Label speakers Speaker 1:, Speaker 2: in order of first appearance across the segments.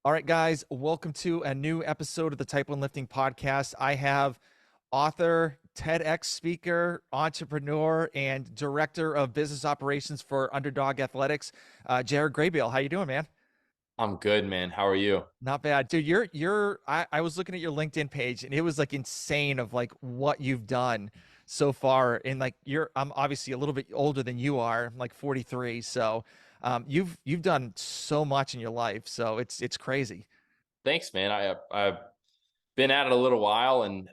Speaker 1: All right, guys, welcome to a new episode of the Type1lifting podcast. I have author, TEDx speaker, entrepreneur, and director of business operations for Underdog Athletics, Jared Graybeal. How you doing, man?
Speaker 2: I'm good, man. How are you?
Speaker 1: Not bad, dude. I was looking at your LinkedIn page, and it was like insane of like what you've done so far. And like I'm obviously a little bit older than you are. I'm like 43, so you've done so much in your life. So it's crazy.
Speaker 2: Thanks, man. I've been at it a little while, and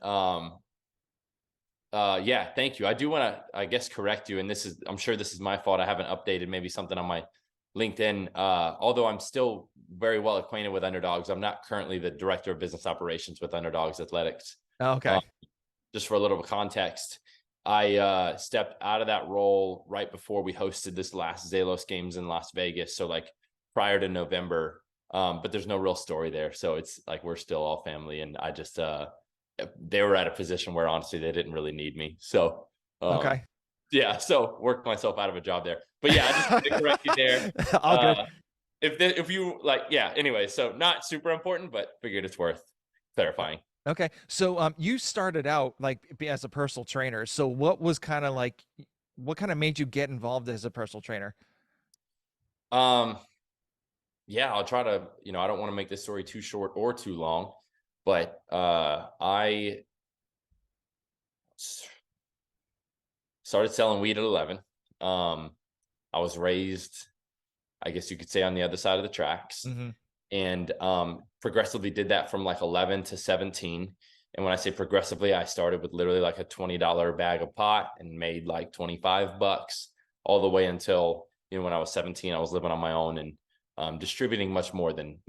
Speaker 2: yeah, thank you. I do want to, I guess, correct you, and I'm sure this is my fault. I haven't updated maybe something on my LinkedIn. Although I'm still very well acquainted with Underdogs, I'm not currently the director of business operations with Underdogs Athletics.
Speaker 1: Okay.
Speaker 2: Just for a little context, I stepped out of that role right before we hosted this last Zalos games in Las Vegas. So like prior to November, but there's no real story there. So it's like, we're still all family. And I just, they were at a position where honestly, they didn't really need me. So,
Speaker 1: Okay.
Speaker 2: yeah, so worked myself out of a job there, but yeah, I just want to correct you there.
Speaker 1: All good.
Speaker 2: If you like, yeah, anyway, so not super important, but figured it's worth clarifying.
Speaker 1: Okay. So you started out like as a personal trainer. So what was kind of like what kind of made you get involved as a personal trainer?
Speaker 2: Um, yeah, I'll try to, I don't want to make this story too short or too long, but I started selling weed at 11. I was raised, I guess you could say, on the other side of the tracks,
Speaker 1: Hmm.
Speaker 2: and progressively did that from like 11 to 17. And when I say progressively, I started with literally like a $20 bag of pot and made like 25 bucks all the way until, when I was 17, I was living on my own and distributing much more than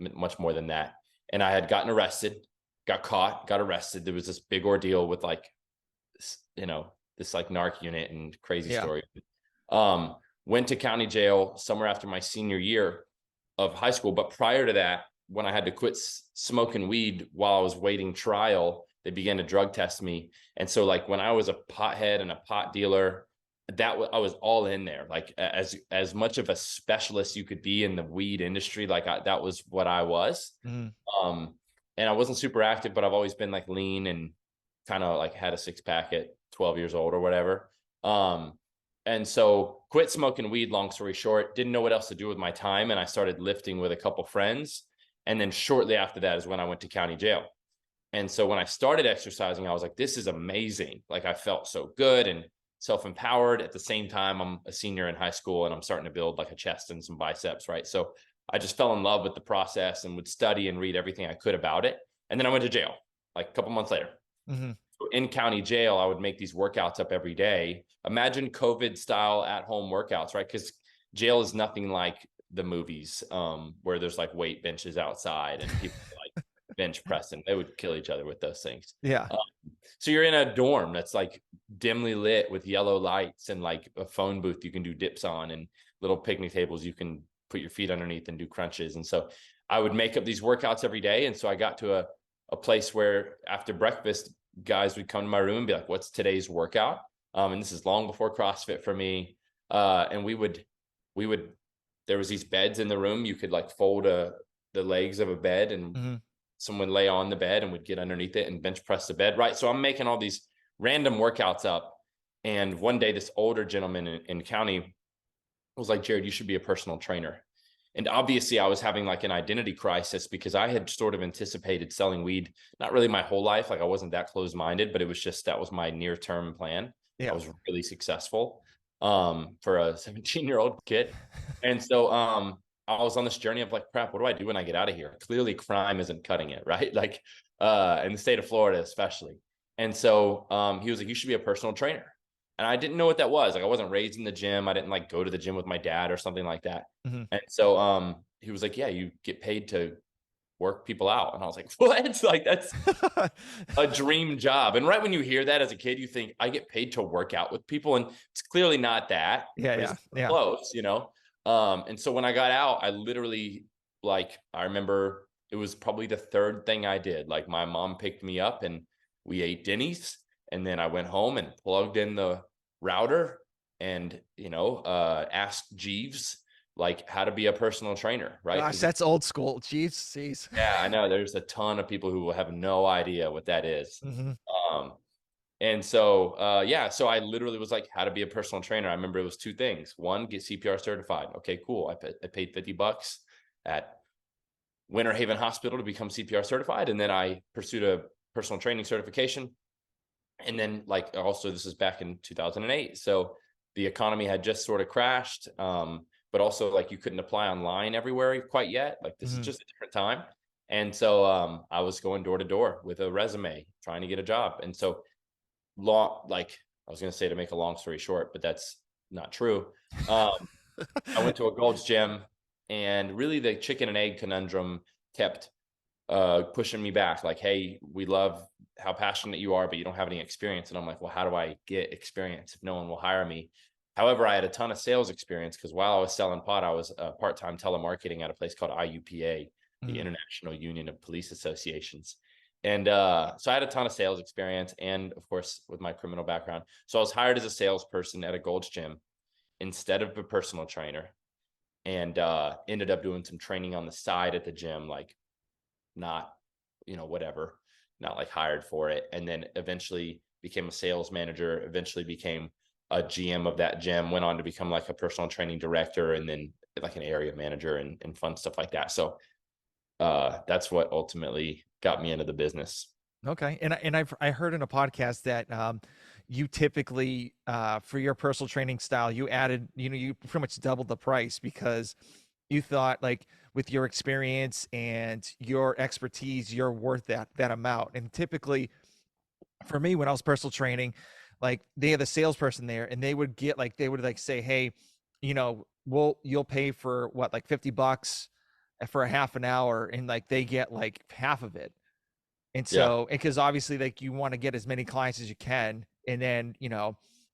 Speaker 2: that. And I had gotten arrested, got caught, got arrested. There was this big ordeal with like, this like narc unit and crazy
Speaker 1: Yeah.
Speaker 2: story. Went to county jail somewhere after my senior year of high school. But prior to that, when I had to quit smoking weed while I was waiting trial, they began to drug test me. And so like when I was a pothead and a pot dealer, I was all in there, like as much of a specialist you could be in the weed industry. Like that was what I was.
Speaker 1: Hmm.
Speaker 2: Um, and I wasn't super active, but I've always been like lean and kind of like had a six pack at 12 years old or whatever. And so quit smoking weed, long story short, didn't know what else to do with my time. And I started lifting with a couple friends. And then shortly after that is when I went to county jail. And so when I started exercising, I was like, this is amazing. Like I felt so good and self-empowered. At the same time, I'm a senior in high school and I'm starting to build like a chest and some biceps, right? So I just fell in love with the process and would study and read everything I could about it. And then I went to jail like a couple months later.
Speaker 1: Hmm.
Speaker 2: So in county jail, I would make these workouts up every day. Imagine COVID style at home workouts, right? Because jail is nothing like the movies, where there's like weight benches outside and people like bench pressing. They would kill each other with those things.
Speaker 1: Yeah.
Speaker 2: Um, so you're in a dorm that's like dimly lit with yellow lights and like a phone booth you can do dips on and little picnic tables you can put your feet underneath and do crunches. And so I would make up these workouts every day. And so I got to a place where after breakfast, guys would come to my room and be like, what's today's workout? And this is long before CrossFit for me. And we would, there was these beds in the room. You could like fold the legs of a bed and
Speaker 1: Hmm.
Speaker 2: someone lay on the bed and would get underneath it and bench press the bed. Right. So I'm making all these random workouts up. And one day this older gentleman in county was like, Jared, you should be a personal trainer. And obviously I was having like an identity crisis because I had sort of anticipated selling weed, not really my whole life. Like I wasn't that closed-minded, but it was just, that was my near-term plan. I
Speaker 1: Yeah.
Speaker 2: was really successful for a 17-year-old kid. And so I was on this journey of like, crap, what do I do when I get out of here? Clearly crime isn't cutting it, right? Like in the state of Florida, especially. And so he was like, you should be a personal trainer. And I didn't know what that was. Like I wasn't raised in the gym. I didn't like go to the gym with my dad or something like that.
Speaker 1: Hmm.
Speaker 2: And so he was like, yeah, you get paid to work people out. And I was like, what? It's like, that's a dream job. And right when you hear that as a kid, you think I get paid to work out with people. And it's clearly not that,
Speaker 1: Yeah.
Speaker 2: but
Speaker 1: Yeah.
Speaker 2: it's
Speaker 1: Yeah.
Speaker 2: close. And so when I got out, I literally, like, I remember it was probably the third thing I did. Like my mom picked me up and we ate Denny's. And then I went home and plugged in the router and, asked Jeeves like how to be a personal trainer, right?
Speaker 1: Gosh,
Speaker 2: Because
Speaker 1: that's old school. Jeez.
Speaker 2: yeah, I know there's a ton of people who will have no idea what that is.
Speaker 1: Hmm.
Speaker 2: Um, and so, yeah, so I literally was like, how to be a personal trainer. I remember it was two things. One, get CPR certified. Okay, cool. I paid $50 at Winter Haven Hospital to become CPR certified. And then I pursued a personal training certification. And then like, also this is back in 2008. So the economy had just sort of crashed. But also like you couldn't apply online everywhere quite yet. Like this is
Speaker 1: Hmm.
Speaker 2: just a different time. And so I was going door to door with a resume trying to get a job. And so like I was going to say, to make a long story short, but that's not true. Um, I went to a Gold's Gym, and really the chicken and egg conundrum kept pushing me back. Like, hey, we love how passionate you are, but you don't have any experience. And I'm like, well, how do I get experience if no one will hire me? However, I had a ton of sales experience because while I was selling pot, I was part-time telemarketing at a place called IUPA, the
Speaker 1: Hmm.
Speaker 2: International Union of Police Associations. And so I had a ton of sales experience, and of course, with my criminal background. So I was hired as a salesperson at a Gold's Gym instead of a personal trainer, and ended up doing some training on the side at the gym, like not, whatever, not like hired for it. And then eventually became a sales manager, eventually became a GM of that gym, went on to become like a personal training director, and then like an area manager and fun stuff like that. So that's what ultimately got me into the business.
Speaker 1: Okay. I heard in a podcast that you typically for your personal training style, you added, you pretty much doubled the price because you thought like with your experience and your expertise, you're worth that amount. And typically for me, when I was personal training, like they had a salesperson there and they would like say, hey, you'll pay for what, like $50 for a half an hour, and like they get like half of it. And
Speaker 2: Yeah.
Speaker 1: so, because obviously, like you want to get as many clients as you can, and then,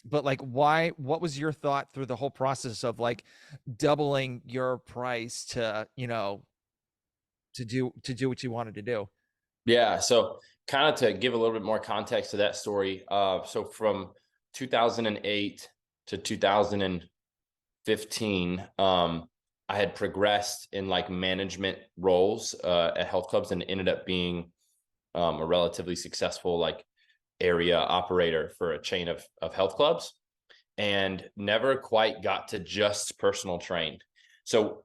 Speaker 1: but like, what was your thought through the whole process of like doubling your price to, to do what you wanted to do?
Speaker 2: Yeah. So kind of to give a little bit more context to that story. So from 2008 to 2015, I had progressed in like management roles at health clubs, and ended up being a relatively successful like area operator for a chain of health clubs, and never quite got to just personal train. So,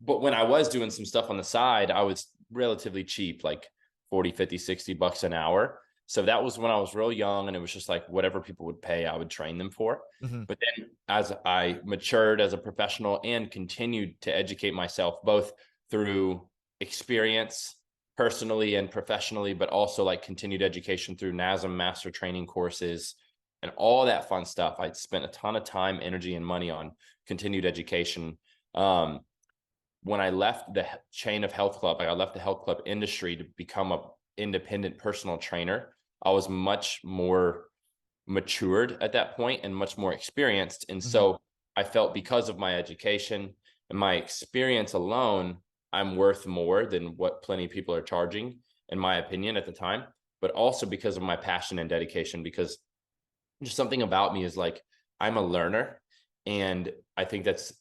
Speaker 2: but when I was doing some stuff on the side, I was relatively cheap, like 40, 50, $60 an hour. So that was when I was real young, and it was just like whatever people would pay, I would train them for.
Speaker 1: Hmm.
Speaker 2: But then as I matured as a professional and continued to educate myself, both through experience personally and professionally, but also like continued education through NASM master training courses and all that fun stuff. I spent a ton of time, energy, and money on continued education. Um, when I left the chain of health club, I left the health club industry to become a independent personal trainer. I was much more matured at that point and much more experienced. And
Speaker 1: Hmm.
Speaker 2: so I felt, because of my education and my experience alone, I'm worth more than what plenty of people are charging, in my opinion, at the time. But also because of my passion and dedication, because just something about me is like, I'm a learner. And I think that's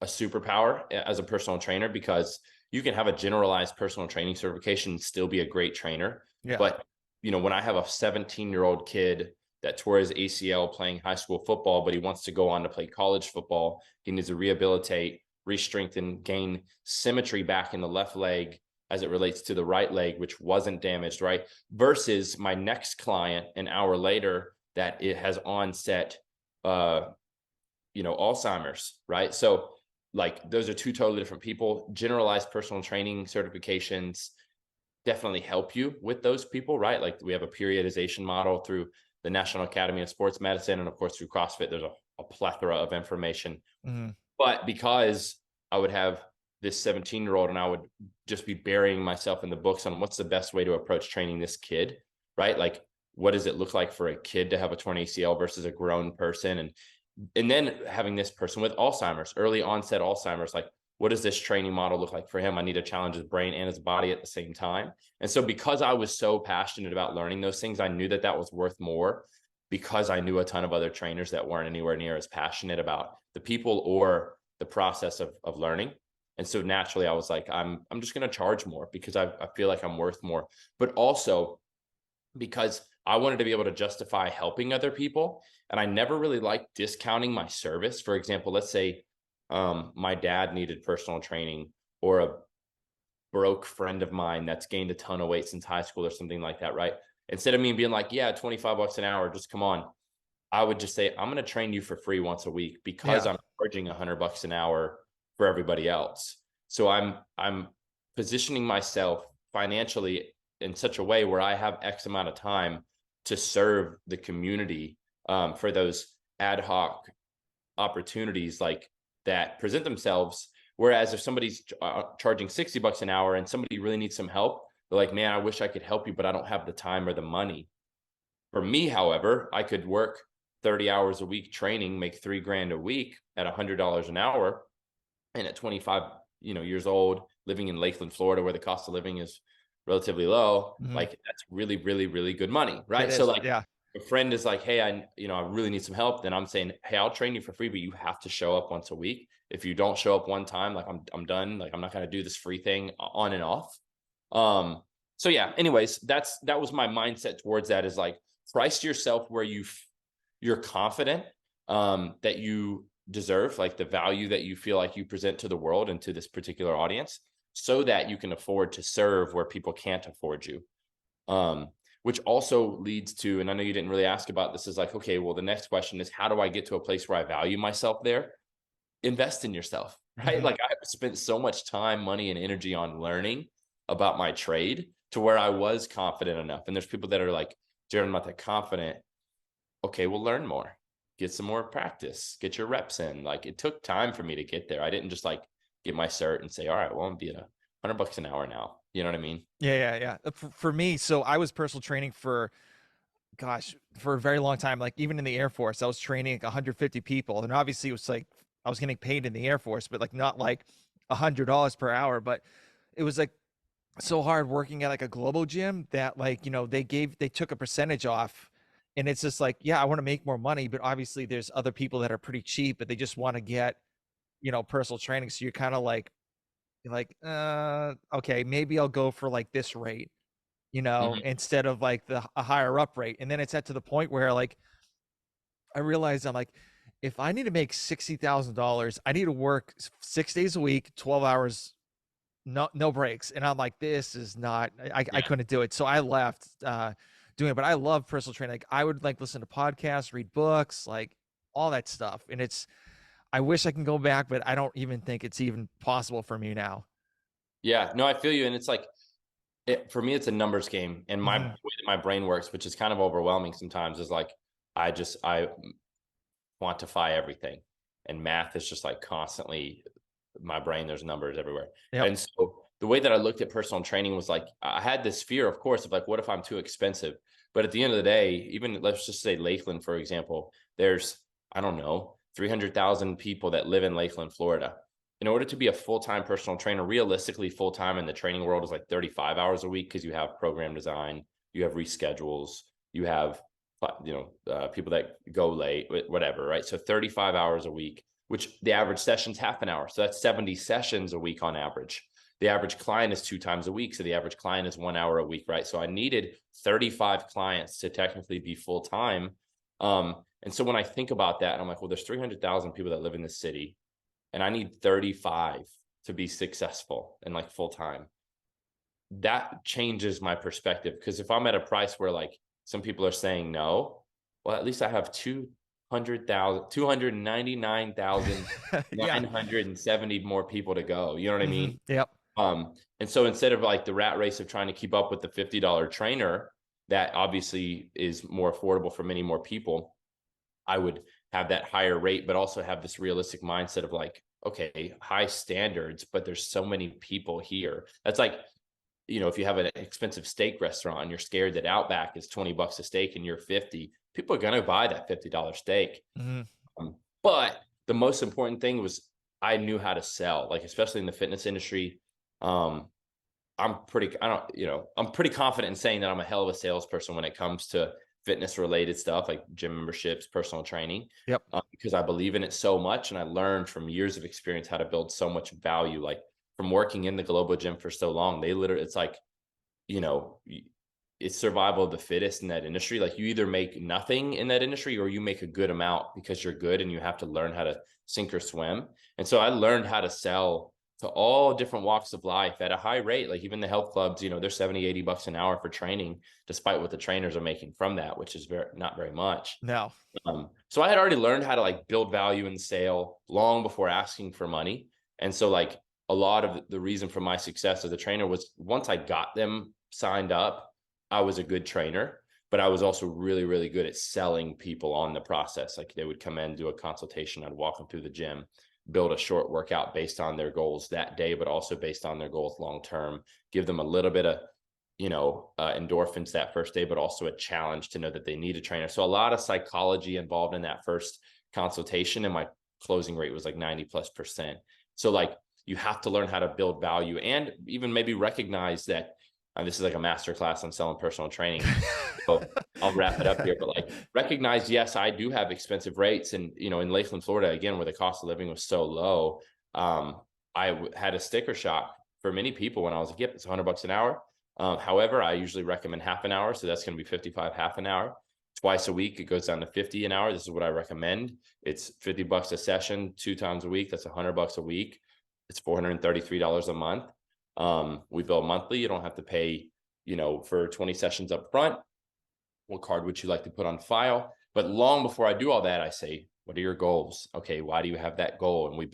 Speaker 2: a superpower as a personal trainer, because you can have a generalized personal training certification and still be a great trainer.
Speaker 1: Yeah.
Speaker 2: But, when I have a 17-year-old kid that tore his ACL playing high school football, but he wants to go on to play college football, he needs to rehabilitate, re-strengthen, gain symmetry back in the left leg as it relates to the right leg, which wasn't damaged, right? Versus my next client an hour later that it has onset, Alzheimer's, right? So like those are two totally different people. Generalized personal training certifications definitely help you with those people, right? Like we have a periodization model through the National Academy of Sports Medicine, and of course through CrossFit, there's a plethora of information.
Speaker 1: Hmm.
Speaker 2: But because I would have this 17-year-old and I would just be burying myself in the books on what's the best way to approach training this kid, right? Like, what does it look like for a kid to have a torn ACL versus a grown person? And then having this person with Alzheimer's, early onset Alzheimer's, like, what does this training model look like for him? I need to challenge his brain and his body at the same time. And so because I was so passionate about learning those things, I knew that that was worth more, because I knew a ton of other trainers that weren't anywhere near as passionate about the people or the process of learning. And so naturally I was like, I'm just going to charge more because I feel like I'm worth more, but also because I wanted to be able to justify helping other people. And I never really liked discounting my service. For example, let's say my dad needed personal training, or a broke friend of mine that's gained a ton of weight since high school or something like that, right? Instead of me being like, yeah, $25 an hour, just come on, I would just say, I'm going to train you for free once a week because
Speaker 1: Yeah.
Speaker 2: I'm charging $100 an hour for everybody else. So I'm positioning myself financially in such a way where I have X amount of time to serve the community, for those ad hoc opportunities like that present themselves. Whereas if somebody's charging $60 an hour and somebody really needs some help, they're like, man, I wish I could help you, but I don't have the time or the money. For me, however, I could work 30 hours a week training, make $3,000 a week at $100 an hour. And at 25, years old, living in Lakeland, Florida, where the cost of living is relatively low,
Speaker 1: Hmm.
Speaker 2: like that's really, really, really good money,
Speaker 1: It
Speaker 2: right? So
Speaker 1: is.
Speaker 2: like
Speaker 1: Yeah.
Speaker 2: a friend is like, hey, I really need some help. Then I'm saying, hey, I'll train you for free, but you have to show up once a week. If you don't show up one time, like I'm done. Like I'm not going to do this free thing on and off. So yeah, anyways, that was my mindset towards that, is like, price yourself where you're confident that you deserve, like the value that you feel like you present to the world and to this particular audience, so that you can afford to serve where people can't afford you. Which also leads to, and I know you didn't really ask about this, is like, okay, well, the next question is, how do I get to a place where I value myself there? Invest in yourself, right?
Speaker 1: Hmm.
Speaker 2: Like I spent so much time, money, and energy on learning about my trade to where I was confident enough. And there's people that are like, Jared, I'm not that confident. Okay, we'll learn more, get some more practice, get your reps in. Like it took time for me to get there. I didn't just like get my cert and say, all right, well, I'm being $100 an hour now. You know what I mean?
Speaker 1: Yeah. Yeah. Yeah. For me, so I was personal training for, gosh, for a very long time. Like even in the Air Force, I was training like 150 people, and obviously it was like I was getting paid in the Air Force, but like not like $100 per hour. But it was like so hard working at like a global gym that, like, they took a percentage off, and it's just like, yeah, I want to make more money, but obviously there's other people that are pretty cheap, but they just want to get, personal training. So you're kind of like, okay, maybe I'll go for like this rate,
Speaker 2: Mhm.
Speaker 1: instead of like a higher up rate. And then it's at to the point where like I realized I'm like, if I need to make $60,000, I need to work 6 days a week, 12 hours, no breaks. And I'm like, this is not, I
Speaker 2: Yeah.
Speaker 1: couldn't do it. So I left doing it. But I love personal training. Like I would like listen to podcasts, read books, like all that stuff. And I wish I can go back, but I don't even think it's even possible for me now.
Speaker 2: Yeah. No, I feel you. And it's like, for me, it's a numbers game. And my way
Speaker 1: Hmm.
Speaker 2: that my brain works, which is kind of overwhelming sometimes, is like, I quantify everything. And math is just like constantly my brain, there's numbers everywhere.
Speaker 1: Yep.
Speaker 2: And so the way that I looked at personal training was like, I had this fear, of course, of like, what if I'm too expensive? But at the end of the day, even let's just say Lakeland, for example, there's, I don't know, 300,000 people that live in Lakeland, Florida. In order to be a full-time personal trainer, realistically, full-time in the training world is like 35 hours a week, because you have program design, you have reschedules, you have, people that go late, whatever, right? So 35 hours a week, which the average session's half an hour. So that's 70 sessions a week on average. The average client is 2 times a week. So the average client is 1 hour a week, right? So I needed 35 clients to technically be full time. And so when I think about that, I'm like, well, there's 300,000 people that live in this city, and I need 35 to be successful and like full time. That changes my perspective, because if I'm at a price where like some people are saying no, well, at least I have 299,970
Speaker 1: Yeah.
Speaker 2: more people to go. You know what I
Speaker 1: Hmm.
Speaker 2: mean?
Speaker 1: Yep.
Speaker 2: And so instead of like the rat race of trying to keep up with the $50 trainer, that obviously is more affordable for many more people, I would have that higher rate, but also have this realistic mindset of like, okay, high standards, but there's so many people here. That's like, if you have an expensive steak restaurant and you're scared that Outback is $20 a steak and you're 50, people are going to buy that $50 steak.
Speaker 1: Hmm.
Speaker 2: But the most important thing was I knew how to sell, like, especially in the fitness industry. Um, I'm pretty confident in saying that I'm a hell of a salesperson when it comes to fitness related stuff like gym memberships, personal training,
Speaker 1: Yep.
Speaker 2: because I believe in it so much. And I learned from years of experience how to build so much value, like from working in the global gym for so long. They literally, it's like, you know, it's survival of the fittest in that industry. Like you either make nothing in that industry or you make a good amount because you're good and you have to learn how to sink or swim. And so I learned how to sell to all different walks of life at a high rate. Like even the health clubs, you know, they're 70, $80 an hour for training, despite what the trainers are making from that, which is not very much.
Speaker 1: No.
Speaker 2: So I had already learned how to like build value in sale long before asking for money. And so like a lot of the reason for my success as a trainer was once I got them signed up, I was a good trainer, but I was also really, really good at selling people on the process. Like they would come in, do a consultation, I'd walk them through the gym, build a short workout based on their goals that day, but also based on their goals long term, give them a little bit of endorphins that first day, but also a challenge to know that they need a trainer. So a lot of psychology involved in that first consultation, and my closing rate was like 90+%. So like you have to learn how to build value and even maybe recognize that this is like a master class on selling personal training. So I'll wrap it up here, but like recognize, yes, I do have expensive rates. And, you know, in Lakeland, Florida, again, where the cost of living was so low, I had a sticker shock for many people when I was like, yep, it's $100 an hour. However, I usually recommend half an hour. So that's going to be 55, half an hour. Twice a week, it goes down to 50 an hour. This is what I recommend. It's $50 a session, 2 times a week. That's $100 a week. It's $433 a month. We bill monthly. You don't have to pay, you know, for 20 sessions up front. What card would you like to put on file? But long before I do all that, I say, what are your goals? Okay, why do you have that goal? And we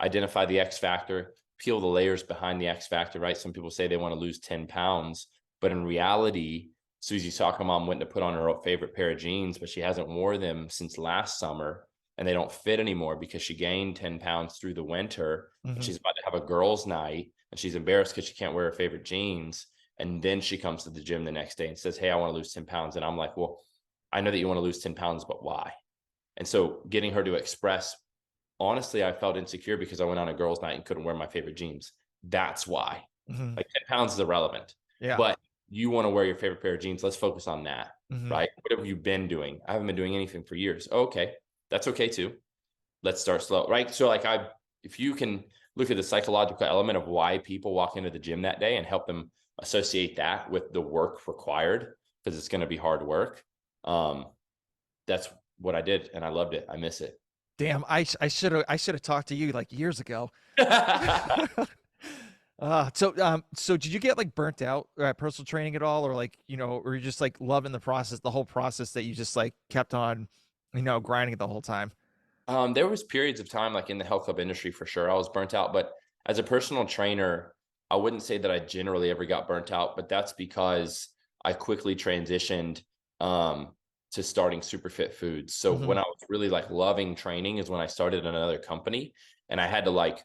Speaker 2: identify the X factor, peel the layers behind the X factor, right? Some people say they want to lose 10 pounds, but in reality, Susie's soccer mom went to put on her favorite pair of jeans, but she hasn't wore them since last summer and they don't fit anymore because she gained 10 pounds through the winter. And
Speaker 1: Mm-hmm.
Speaker 2: she's about to have a girls' night and she's embarrassed because she can't wear her favorite jeans. And then she comes to the gym the next day and says, hey, I want to lose 10 pounds. And I'm like, well, I know that you want to lose 10 pounds, but why? And so getting her to express, honestly, I felt insecure because I went on a girls' night and couldn't wear my favorite jeans. That's why.
Speaker 1: Mm-hmm.
Speaker 2: Like 10 pounds is irrelevant.
Speaker 1: Yeah.
Speaker 2: But you want to wear your favorite pair of jeans. Let's focus on that.
Speaker 1: Mm-hmm.
Speaker 2: Right. What have you been doing? I haven't been doing anything for years. Oh, okay. That's okay too. Let's start slow. Right. So like if you can look at the psychological element of why people walk into the gym that day and help them associate that with the work required, because it's going to be hard work. That's what I did. And I loved it. I miss it.
Speaker 1: Damn, I should have talked to you like years ago. So did you get like burnt out at personal training at all, or like, you know, or you just like loving the process, the whole process that you just like kept on, you know, grinding it the whole time?
Speaker 2: There was periods of time like in the health club industry for sure. I was burnt out, but as a personal trainer, I wouldn't say that I generally ever got burnt out, but that's because I quickly transitioned to starting Superfit Foods. So
Speaker 1: Mm-hmm.
Speaker 2: when I was really like loving training is when I started another company and I had to like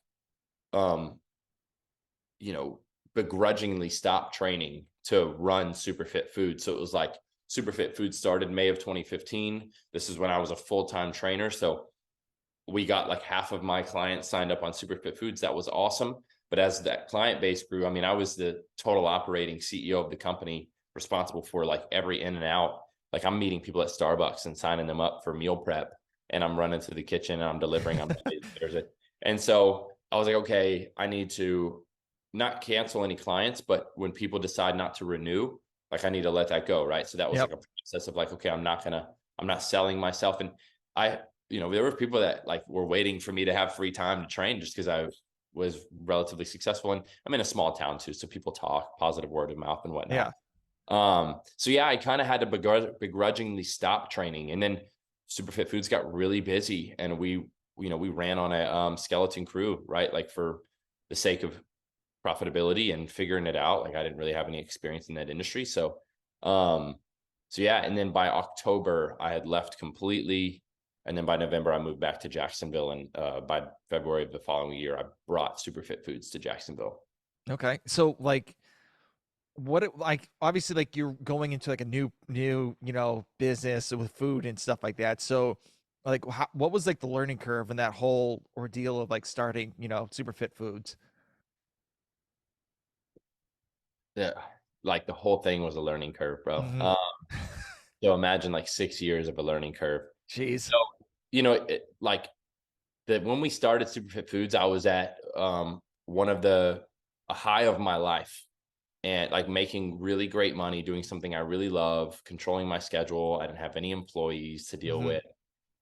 Speaker 2: um you know, begrudgingly stop training to run Superfit Foods. So it was like Superfit Foods started May of 2015. This is when I was a full-time trainer. So we got like half of my clients signed up on Superfit Foods. That was awesome. But as that client base grew, I mean, I was the total operating CEO of the company, responsible for like every in and out. Like I'm meeting people at Starbucks and signing them up for meal prep, and I'm running to the kitchen and I'm delivering on Thursday. And so I was like, okay, I need to not cancel any clients, but when people decide not to renew, like I need to let that go, right? So that was
Speaker 1: Yep.
Speaker 2: like a process of like, okay, I'm not selling myself. And I, you know, there were people that like were waiting for me to have free time to train just because I was relatively successful. And I'm in a small town too, so people talk, positive word of mouth and
Speaker 1: Yeah.
Speaker 2: whatnot. So yeah, I kind of had to begrudgingly stop training, and then Superfit Foods got really busy, and we ran on a skeleton crew, right? Like for the sake of profitability and figuring it out. Like I didn't really have any experience in that industry, so yeah. And then by October, I had left completely. And then by November, I moved back to Jacksonville. And by February of the following year, I brought Superfit Foods to Jacksonville.
Speaker 1: Okay. So like like obviously like you're going into like a new, you know, business with food and stuff like that. So like what was like the learning curve in that whole ordeal of like starting, you know, Superfit Foods?
Speaker 2: Yeah, like the whole thing was a learning curve, bro.
Speaker 1: Mm-hmm.
Speaker 2: So imagine like 6 years of a learning curve.
Speaker 1: Jeez.
Speaker 2: So, like that when we started Superfit Foods, I was at one of a high of my life, and like making really great money, doing something I really love, controlling my schedule. I didn't have any employees to deal
Speaker 1: Hmm.
Speaker 2: with.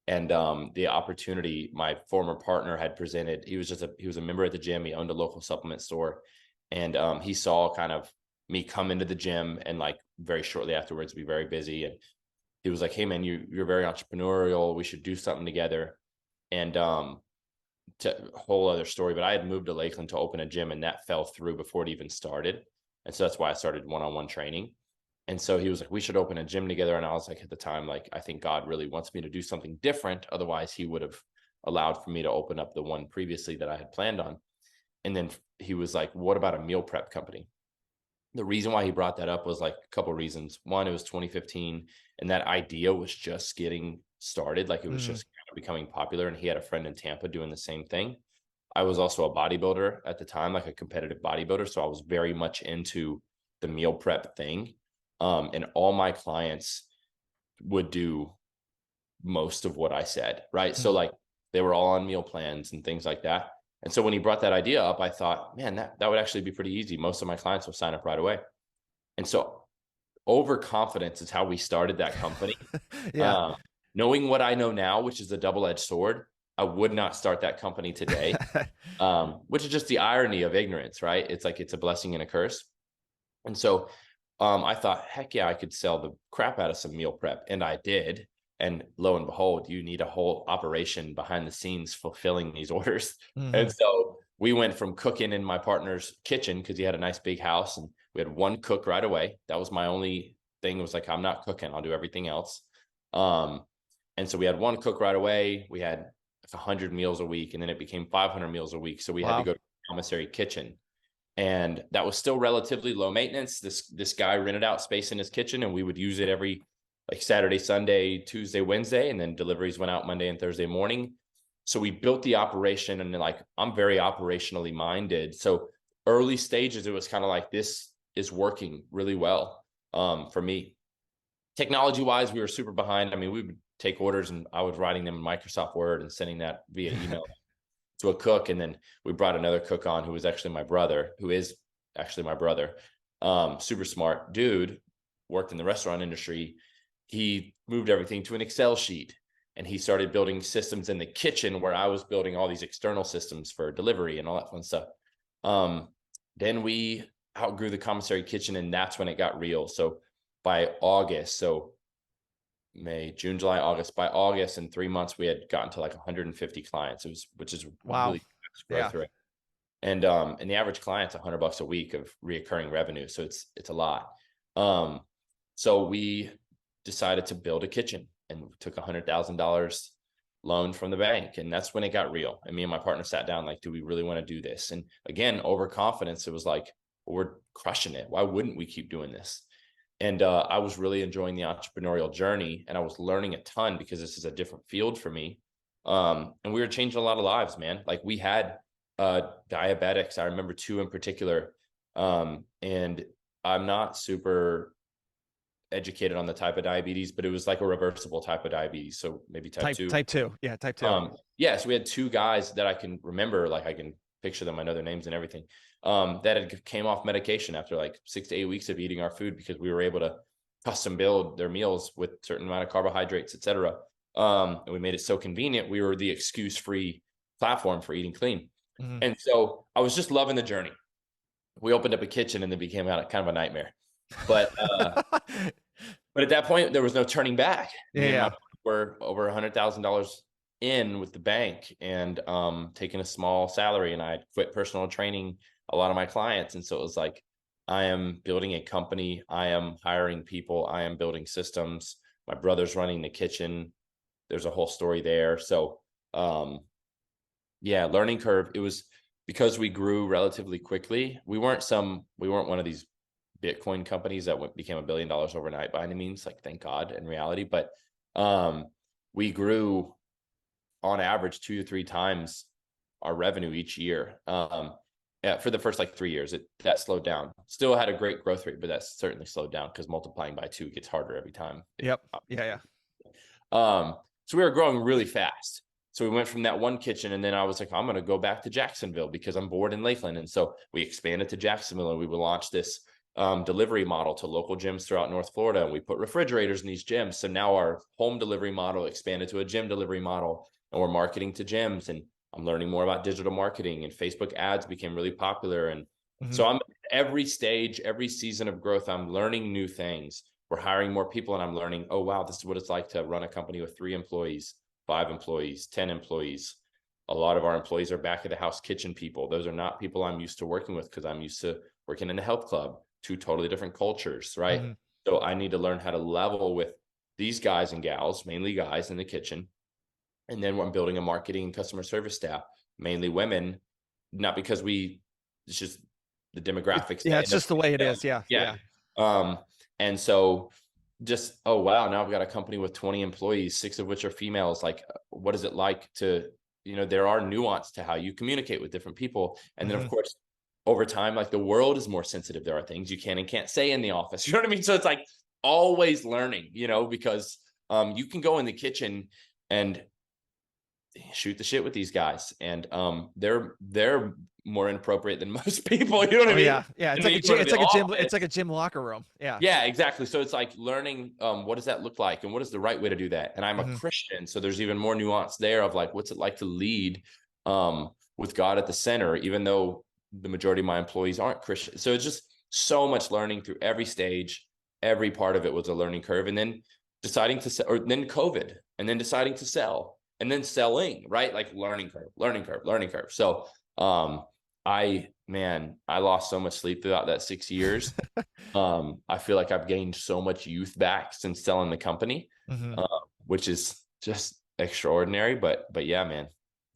Speaker 2: And the opportunity my former partner had presented, he was a member at the gym. He owned a local supplement store, and he saw kind of me come into the gym, and like very shortly afterwards be very busy. And he was like, "Hey man, you're very entrepreneurial. We should do something together." And to whole other story, but I had moved to Lakeland to open a gym, and that fell through before it even started. And so that's why I started one-on-one training. And so he was like, we should open a gym together. And I was like, at the time, like, I think God really wants me to do something different. Otherwise, he would have allowed for me to open up the one previously that I had planned on. And then he was like, what about a meal prep company? The reason why he brought that up was like a couple of reasons. One, it was 2015, and that idea was just getting started. Like it was
Speaker 1: Hmm.
Speaker 2: just kind of becoming popular. And he had a friend in Tampa doing the same thing. I was also a bodybuilder at the time, like a competitive bodybuilder. So I was very much into the meal prep thing. And all my clients would do most of what I said, right? So like they were all on meal plans and things like that. And so when he brought that idea up, I thought, man, that would actually be pretty easy. Most of my clients will sign up right away. And so overconfidence is how we started that company.
Speaker 1: Yeah.
Speaker 2: Uh, Knowing what I know now, which is a double-edged sword, I would not start that company today. Which is just the irony of ignorance, right? It's like it's a blessing and a curse. And so I thought, heck yeah, I could sell the crap out of some meal prep. And I did. And lo and behold, you need a whole operation behind the scenes fulfilling these orders.
Speaker 1: Hmm.
Speaker 2: And so we went from cooking in my partner's kitchen because he had a nice big house, and we had one cook right away. That was my only thing, was like, I'm not cooking, I'll do everything else. Um, and so we had one cook right away. We had like 100 meals a week, and then it became 500 meals a week. So we had to
Speaker 1: Wow.
Speaker 2: go to the commissary kitchen, and that was still relatively low maintenance. This guy rented out space in his kitchen, and we would use it every like Saturday, Sunday, Tuesday, Wednesday, and then deliveries went out Monday and Thursday morning. So we built the operation, and like I'm very operationally minded. So early stages, it was kind of like, this is working really well for me. Technology wise, we were super behind. I mean, we would take orders, and I was writing them in Microsoft Word and sending that via email to a cook. And then we brought another cook on who was actually my brother, who is actually my brother. Super smart dude, worked in the restaurant industry. He moved everything to an Excel sheet, and he started building systems in the kitchen where I was building all these external systems for delivery and all that fun stuff. Then we outgrew the commissary kitchen, and that's when it got real. So by August, so May, June, July, August. By August, in 3 months, we had gotten to like 150 clients. It was, which is
Speaker 1: Wow.
Speaker 2: really fast
Speaker 1: Yeah.
Speaker 2: growth rate. And the average client's $100 a week of reoccurring revenue. So it's a lot. Um, so we decided to build a kitchen, and took $100,000 loan from the bank. And that's when it got real. And me and my partner sat down, like, do we really want to do this? And again, overconfidence, it was like, well, we're crushing it. Why wouldn't we keep doing this? And I was really enjoying the entrepreneurial journey, and I was learning a ton because this is a different field for me. And we were changing a lot of lives, man. Like we had diabetics. I remember two in particular. And I'm not super educated on the type of diabetes, but it was like a reversible type of diabetes. So maybe type two.
Speaker 1: Type two. Yeah. Type two.
Speaker 2: Yeah, so we had two guys that I can remember, like I can picture them, I know their names and everything, that had came off medication after like 6 to 8 weeks of eating our food, because we were able to custom build their meals with certain amount of carbohydrates, etc. And we made it so convenient. We were the excuse-free platform for eating clean.
Speaker 1: Hmm.
Speaker 2: And so I was just loving the journey. We opened up a kitchen, and it became kind of a nightmare. But but at that point, there was no turning back. Me and my
Speaker 1: Yeah.
Speaker 2: wife were over $100,000 in with the bank, and taking a small salary, and I had quit personal training a lot of my clients. And so it was like, I am building a company. I am hiring people. I am building systems. My brother's running the kitchen. There's a whole story there. So yeah, learning curve. It was because we grew relatively quickly. We weren't one of these Bitcoin companies that became $1 billion overnight by any means, like thank God in reality. But we grew on average 2 to 3 times our revenue each year. Yeah, for the first like 3 years, that slowed down. Still had a great growth rate, but that's certainly slowed down because multiplying by 2 gets harder every time.
Speaker 1: Yep. Yeah. Yeah.
Speaker 2: So we were growing really fast. So we went from that one kitchen, and then I was like, I'm going to go back to Jacksonville because I'm bored in Lakeland. And so we expanded to Jacksonville, and we would launch this delivery model to local gyms throughout North Florida. And we put refrigerators in these gyms. So now our home delivery model expanded to a gym delivery model, and we're marketing to gyms. And I'm learning more about digital marketing, and Facebook ads became really popular. And
Speaker 1: Mhm.
Speaker 2: so I'm every stage, every season of growth, I'm learning new things. We're hiring more people, and I'm learning, oh, wow, this is what it's like to run a company with 3 employees, 5 employees, 10 employees. A lot of our employees are back of the house kitchen people. Those are not people I'm used to working with because I'm used to working in a health club, 2 totally different cultures, right?
Speaker 1: Mhm.
Speaker 2: So I need to learn how to level with these guys and gals, mainly guys in the kitchen. And then I'm building a marketing and customer service staff, mainly women, not because it's just the demographics that
Speaker 1: Yeah. It's
Speaker 2: end up.
Speaker 1: just the way it is. Yeah.
Speaker 2: Yeah.
Speaker 1: Yeah.
Speaker 2: Um, and so just, oh, wow, now I've got a company with 20 employees, 6 of which are females. Like, what is it like to, there are nuance to how you communicate with different people. And then, of
Speaker 1: Mhm.
Speaker 2: course, over time, like the world is more sensitive. There are things you can and can't say in the office. You know what I mean? So it's like always learning, because you can go in the kitchen and shoot the shit with these guys, and they're more inappropriate than most people. You know what I
Speaker 1: Oh
Speaker 2: mean?
Speaker 1: yeah. Yeah.
Speaker 2: And then you go to
Speaker 1: It's
Speaker 2: the
Speaker 1: like a gym. It's
Speaker 2: office.
Speaker 1: like a gym locker room. Yeah.
Speaker 2: Yeah, exactly. So it's like learning what does that look like, and what is the right way to do that. And I'm a
Speaker 1: Mhm.
Speaker 2: Christian, so there's even more nuance there of like what's it like to lead with God at the center, even though the majority of my employees aren't Christian. So it's just so much learning through every stage. Every part of it was a learning curve, and then deciding to sell, or then COVID, and then deciding to sell, and then selling, right? Like learning curve, learning curve, learning curve. So I lost so much sleep throughout that 6 years. I feel like I've gained so much youth back since selling the company,
Speaker 1: Mhm.
Speaker 2: which is just extraordinary. But yeah, man, a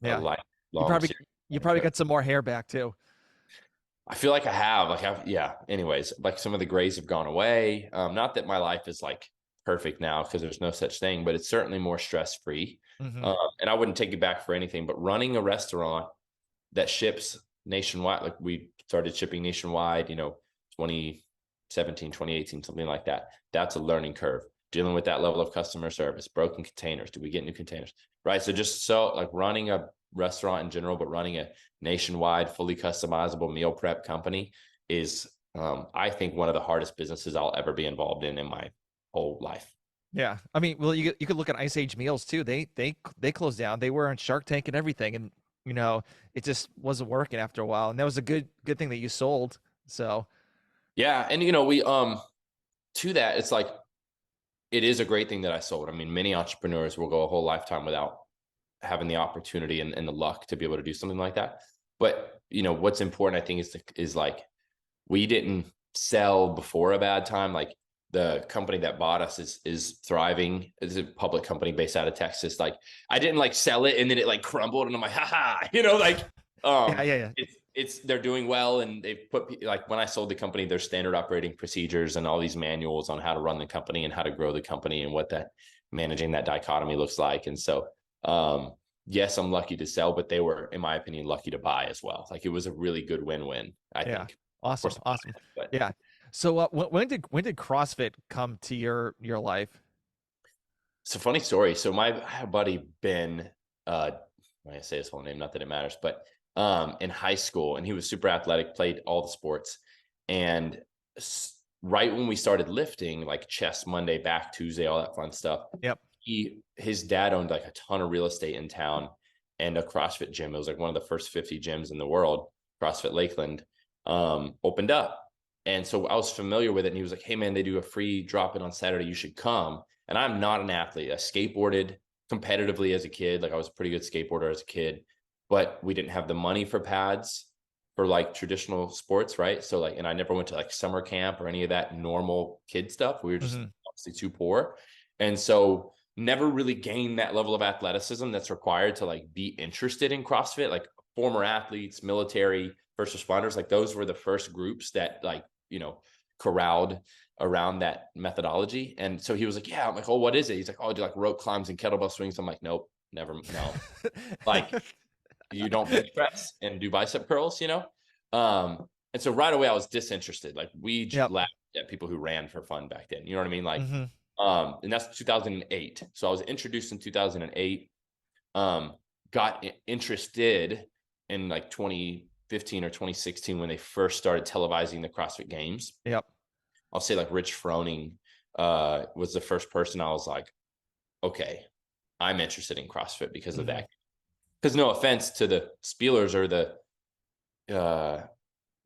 Speaker 1: Yeah. You
Speaker 2: lifelong
Speaker 1: probably
Speaker 2: series.
Speaker 1: you probably got some more hair back too.
Speaker 2: I feel like I have, yeah. Anyways, like some of the grays have gone away. Not that my life is like perfect now because there's no such thing, but it's certainly more stress free.
Speaker 1: Mhm.
Speaker 2: And I wouldn't take it back for anything. But running a restaurant that ships nationwide, like we started shipping nationwide, 2017, 2018, something like that. That's a learning curve. Dealing with that level of customer service, broken containers. Do we get new containers? Right. So just so like running a restaurant in general, but running a nationwide, fully customizable meal prep company is, I think, one of the hardest businesses I'll ever be involved in my whole life.
Speaker 1: Yeah. I mean, well, you could look at Ice Age Meals too. They closed down. They were on Shark Tank and everything, and you know, it just wasn't working after a while. And that was a good thing that you sold. So
Speaker 2: Yeah. And, we, to that, it's like, it is a great thing that I sold. I mean, many entrepreneurs will go a whole lifetime without having the opportunity and the luck to be able to do something like that. But what's important, I think, is like we didn't sell before a bad time. Like the company that bought us is thriving. It's a public company based out of Texas. Like I didn't like sell it and then it like crumbled and I'm like, haha, like
Speaker 1: yeah, yeah, yeah.
Speaker 2: it's they're doing well, and they've put, like, when I sold the company, there's standard operating procedures and all these manuals on how to run the company and how to grow the company and what that managing that dichotomy looks like. And so yes, I'm lucky to sell, but they were, in my opinion, lucky to buy as well. Like it was a really good win-win, I
Speaker 1: Yeah.
Speaker 2: think. Of
Speaker 1: Awesome.
Speaker 2: course,
Speaker 1: Awesome.
Speaker 2: but
Speaker 1: Yeah. So when did CrossFit come to your life?
Speaker 2: it's a funny story. So my buddy Ben, I'm gonna say his whole name, not that it matters, but in high school, and he was super athletic, played all the sports, and right when we started lifting, like chest Monday, back Tuesday, all that fun stuff,
Speaker 1: Yep.
Speaker 2: his dad owned like a ton of real estate in town and a CrossFit gym. It was like one of the first 50 gyms in the world. CrossFit Lakeland opened up. And so I was familiar with it. And he was like, hey man, they do a free drop in on Saturday. You should come. And I'm not an athlete. I skateboarded competitively as a kid. Like I was a pretty good skateboarder as a kid, but we didn't have the money for pads for like traditional sports. Right. So like, and I never went to like summer camp or any of that normal kid stuff. We were just
Speaker 1: Hmm.
Speaker 2: obviously too poor. And so never really gained that level of athleticism that's required to like be interested in CrossFit. Like former athletes, military, first responders, like those were the first groups that like, corralled around that methodology. And so he was like, yeah. I'm like, oh, what is it? He's like, oh, I do like rope climbs and kettlebell swings. I'm like, nope, never, no. Like you don't bench press and do bicep curls, And so right away I was disinterested. Like we
Speaker 1: Yep.
Speaker 2: laughed at people who ran for fun back then. You know what I mean? Like,
Speaker 1: Mm-hmm.
Speaker 2: and that's 2008. So I was introduced in 2008. Got interested in like 2015 or 2016 when they first started televising the CrossFit Games.
Speaker 1: Yep.
Speaker 2: I'll say like Rich Froning was the first person I was like, okay, I'm interested in CrossFit because of
Speaker 1: Mm-hmm.
Speaker 2: that. Because no offense to the Spielers or the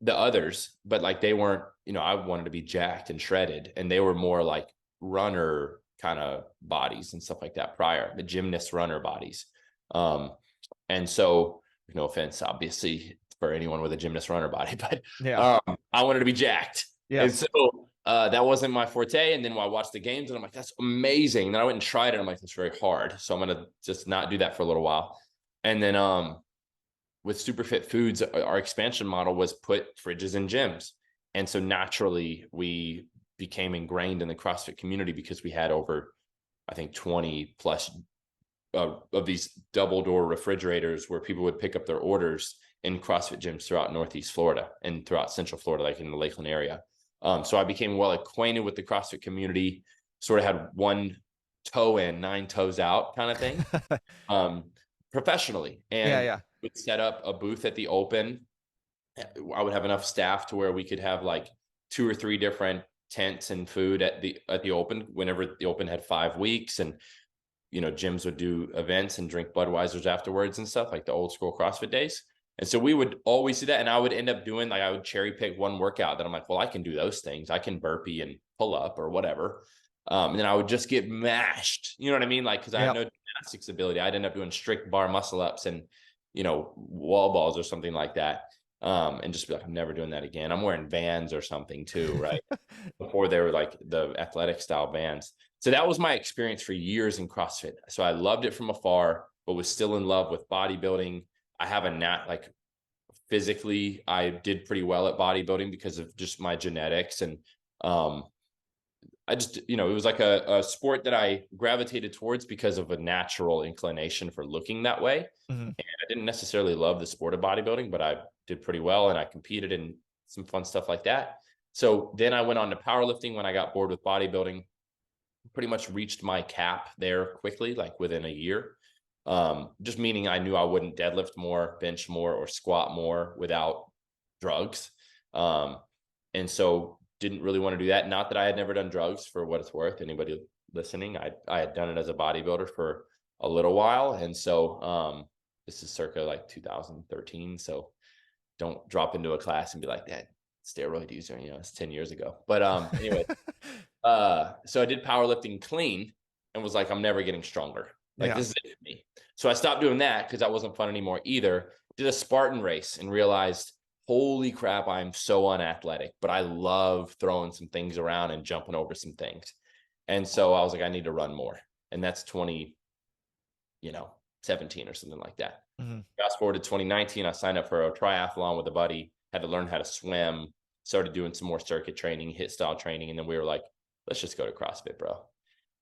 Speaker 2: others, but like they weren't, I wanted to be jacked and shredded, and they were more like runner kind of bodies and stuff like that prior, the gymnast runner bodies. Um, and so, no offense, obviously, for anyone with a gymnast runner body, but
Speaker 1: Yeah.
Speaker 2: I wanted to be jacked. And
Speaker 1: Yes.
Speaker 2: so that wasn't my forte. And then when I watched the games, and I'm like, that's amazing. And then I went and tried it. I'm like, that's very hard. So I'm going to just not do that for a little while. And then with Superfit Foods, our expansion model was put fridges in gyms. And so naturally, we became ingrained in the CrossFit community because we had over, I think, 20 plus of these double door refrigerators where people would pick up their orders in CrossFit gyms throughout Northeast Florida and throughout Central Florida, like in the Lakeland area. So I became well acquainted with the CrossFit community, sort of had one toe in, nine toes out kind of thing, professionally.
Speaker 1: Yeah.
Speaker 2: And
Speaker 1: Yeah.
Speaker 2: would set up a booth at the open. I would have enough staff to where we could have like 2 or 3 different tents and food at the open whenever the open had 5 weeks. And gyms would do events and drink Budweisers afterwards and stuff, like the old school CrossFit days. And so we would always do that. And I would end up doing, like, I would cherry pick one workout that I'm like, well, I can do those things. I can burpee and pull up or whatever. And then I would just get mashed. You know what I mean? Like, because I had
Speaker 1: Yep.
Speaker 2: no gymnastics ability. I'd end up doing strict bar muscle ups and, wall balls or something like that. And just be like, I'm never doing that again. I'm wearing Vans or something too, right? Before they were like the athletic style Vans. So that was my experience for years in CrossFit. So I loved it from afar, but was still in love with bodybuilding. I have like physically, I did pretty well at bodybuilding because of just my genetics. And I just, it was like a sport that I gravitated towards because of a natural inclination for looking that way.
Speaker 1: Mm-hmm.
Speaker 2: And I didn't necessarily love the sport of bodybuilding, but I did pretty well and I competed in some fun stuff like that. So then I went on to powerlifting when I got bored with bodybuilding. Pretty much reached my cap there quickly, like within a year. Just meaning I knew I wouldn't deadlift more, bench more, or squat more without drugs. And so didn't really want to do that. Not that I had never done drugs, for what it's worth. Anybody listening, I had done it as a bodybuilder for a little while. And so this is circa like 2013. So don't drop into a class and be like, that steroid user, it's 10 years ago. But anyway, so I did powerlifting clean and was like, I'm never getting stronger. Like,
Speaker 1: Yeah.
Speaker 2: this is it for me. So I stopped doing that because that wasn't fun anymore either. Did a Spartan race and realized, holy crap, I'm so unathletic, but I love throwing some things around and jumping over some things. And so I was like, I need to run more. And that's 2017 or something like that.
Speaker 1: Mm-hmm.
Speaker 2: Fast forward to 2019, I signed up for a triathlon with a buddy, had to learn how to swim, started doing some more circuit training, hit style training. And then we were like, let's just go to CrossFit, bro.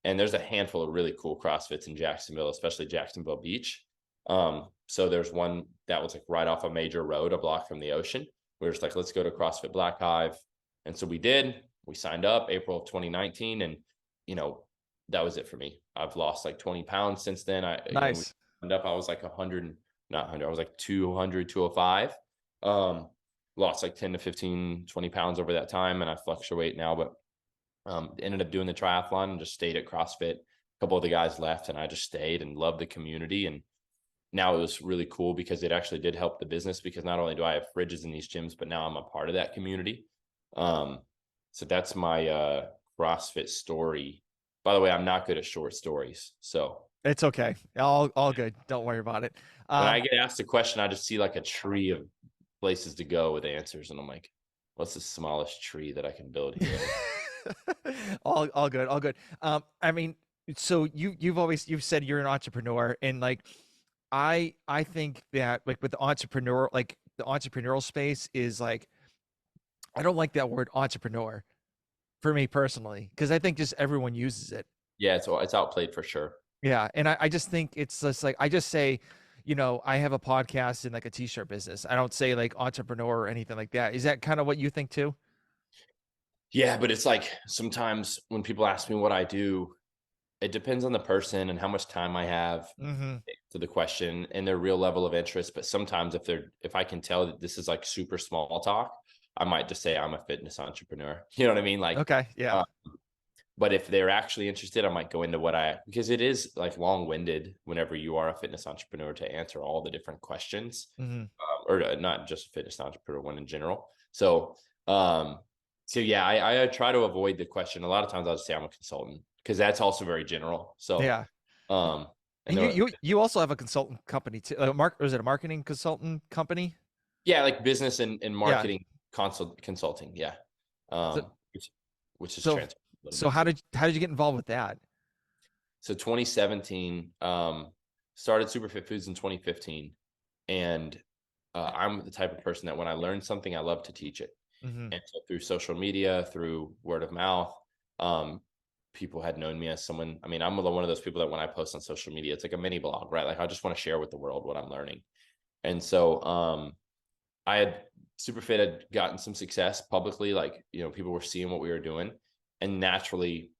Speaker 2: And there's a handful of really cool CrossFits in Jacksonville, especially Jacksonville Beach. So there's one that was like right off a major road, a block from the ocean. We were just like, let's go to CrossFit Black Hive. And so we did. We signed up April of 2019. And, that was it for me. I've lost like 20 pounds since then.
Speaker 1: Nice.
Speaker 2: We signed up, I was like 100, not 100, I was like 200, 205. Lost like 10 to 15, 20 pounds over that time. And I fluctuate now, but ended up doing the triathlon and just stayed at CrossFit. A couple of the guys left and I just stayed and loved the community. And now it was really cool because it actually did help the business, because not only do I have fridges in these gyms, but now I'm a part of that community. So that's my CrossFit story. By the way, I'm not good at short stories. So
Speaker 1: It's okay. All good. Don't worry about it.
Speaker 2: when I get asked a question, I just see like a tree of places to go with answers. And I'm like, what's the smallest tree that I can build here?
Speaker 1: all good. All good. I mean, so you've said you're an entrepreneur, and like I think that, like, with the entrepreneur, like the entrepreneurial space is like, I don't like that word entrepreneur for me personally, because I think just everyone uses it.
Speaker 2: Yeah, it's outplayed for sure.
Speaker 1: Yeah, and I just think it's just like, I just say, I have a podcast and like a t-shirt business. I don't say like entrepreneur or anything like that. Is that kind of what you think too?
Speaker 2: Yeah, but it's like sometimes when people ask me what I do, it depends on the person and how much time I have
Speaker 1: Mm-hmm.
Speaker 2: to the question and their real level of interest. But sometimes if I can tell that this is like super small talk, I might just say I'm a fitness entrepreneur. You know what I mean? Like,
Speaker 1: Okay. Yeah.
Speaker 2: uh, but if they're actually interested, I might go into because it is like long winded whenever you are a fitness entrepreneur to answer all the different questions,
Speaker 1: Mm-hmm.
Speaker 2: or not just a fitness entrepreneur, one in general. Um, so yeah, I try to avoid the question. A lot of times I'll just say I'm a consultant because that's also very general.
Speaker 1: Yeah.
Speaker 2: Um, and
Speaker 1: And you
Speaker 2: the,
Speaker 1: you you also have a consultant company too. Or is it a marketing consultant company?
Speaker 2: yeah, like business and
Speaker 1: Yeah.
Speaker 2: marketing consulting. Yeah.
Speaker 1: So
Speaker 2: Um, which, which is
Speaker 1: so
Speaker 2: transferred a little
Speaker 1: so
Speaker 2: bit
Speaker 1: how
Speaker 2: too.
Speaker 1: did you get involved with that?
Speaker 2: So 2017, started Superfit Foods in 2015, and I'm the type of person that when I learn something, I love to teach it.
Speaker 1: Mm-hmm.
Speaker 2: And so through social media, through word of mouth, um, people had known me as someone. I mean, I'm one of those people that when I post on social media, it's like a mini blog, right? Like I just want to share with the world what I'm learning. And so I had Superfit had gotten some success publicly, like people were seeing what we were doing, and naturally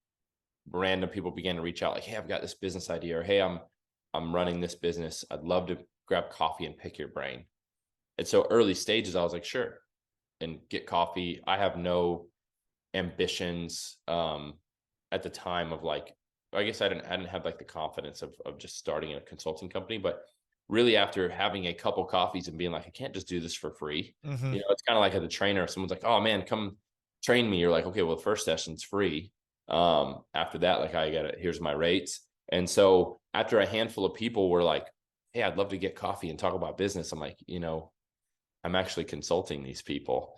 Speaker 2: random people began to reach out like, hey, I've got this business idea, or hey, I'm running this business, I'd love to grab coffee and pick your brain. And so early stages I was like, sure, and get coffee. I have no ambitions at the time of like, I guess I didn't have like the confidence of just starting a consulting company. But really after having a couple coffees and being like, I can't just do this for free.
Speaker 1: Mm-hmm.
Speaker 2: It's kind of like at the trainer, someone's like, oh man, come train me. You're like, okay, well, the first session's free. After that, like I got it, here's my rates. And so after a handful of people were like, hey, I'd love to get coffee and talk about business, I'm like, I'm actually consulting these people,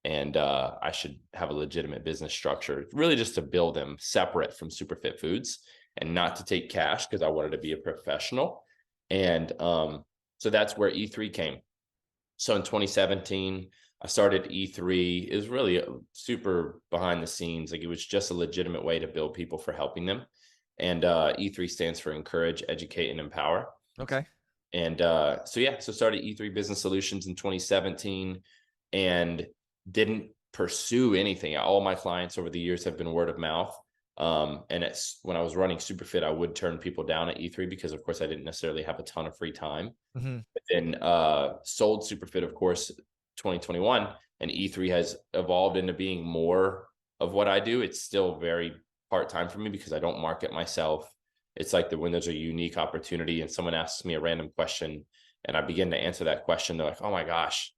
Speaker 2: and I should have a legitimate business structure, really just to build them separate from Superfit Foods and not to take cash because I wanted to be a professional. And so that's where E3 came. So in 2017, I started E3. It was really super behind the scenes. Like it was just a legitimate way to build people for helping them. And E3 stands for encourage, educate, and empower.
Speaker 1: Okay.
Speaker 2: And so started E3 Business Solutions in 2017 and didn't pursue anything. All my clients over the years have been word of mouth. And it's when I was running Superfit, I would turn people down at E3 because, of course, I didn't necessarily have a ton of free time.
Speaker 1: Mm-hmm.
Speaker 2: But then sold Superfit, of course, 2021, and E3 has evolved into being more of what I do. It's still very part time for me because I don't market myself. It's like when there's a unique opportunity and someone asks me a random question and I begin to answer that question, they're like, oh my gosh,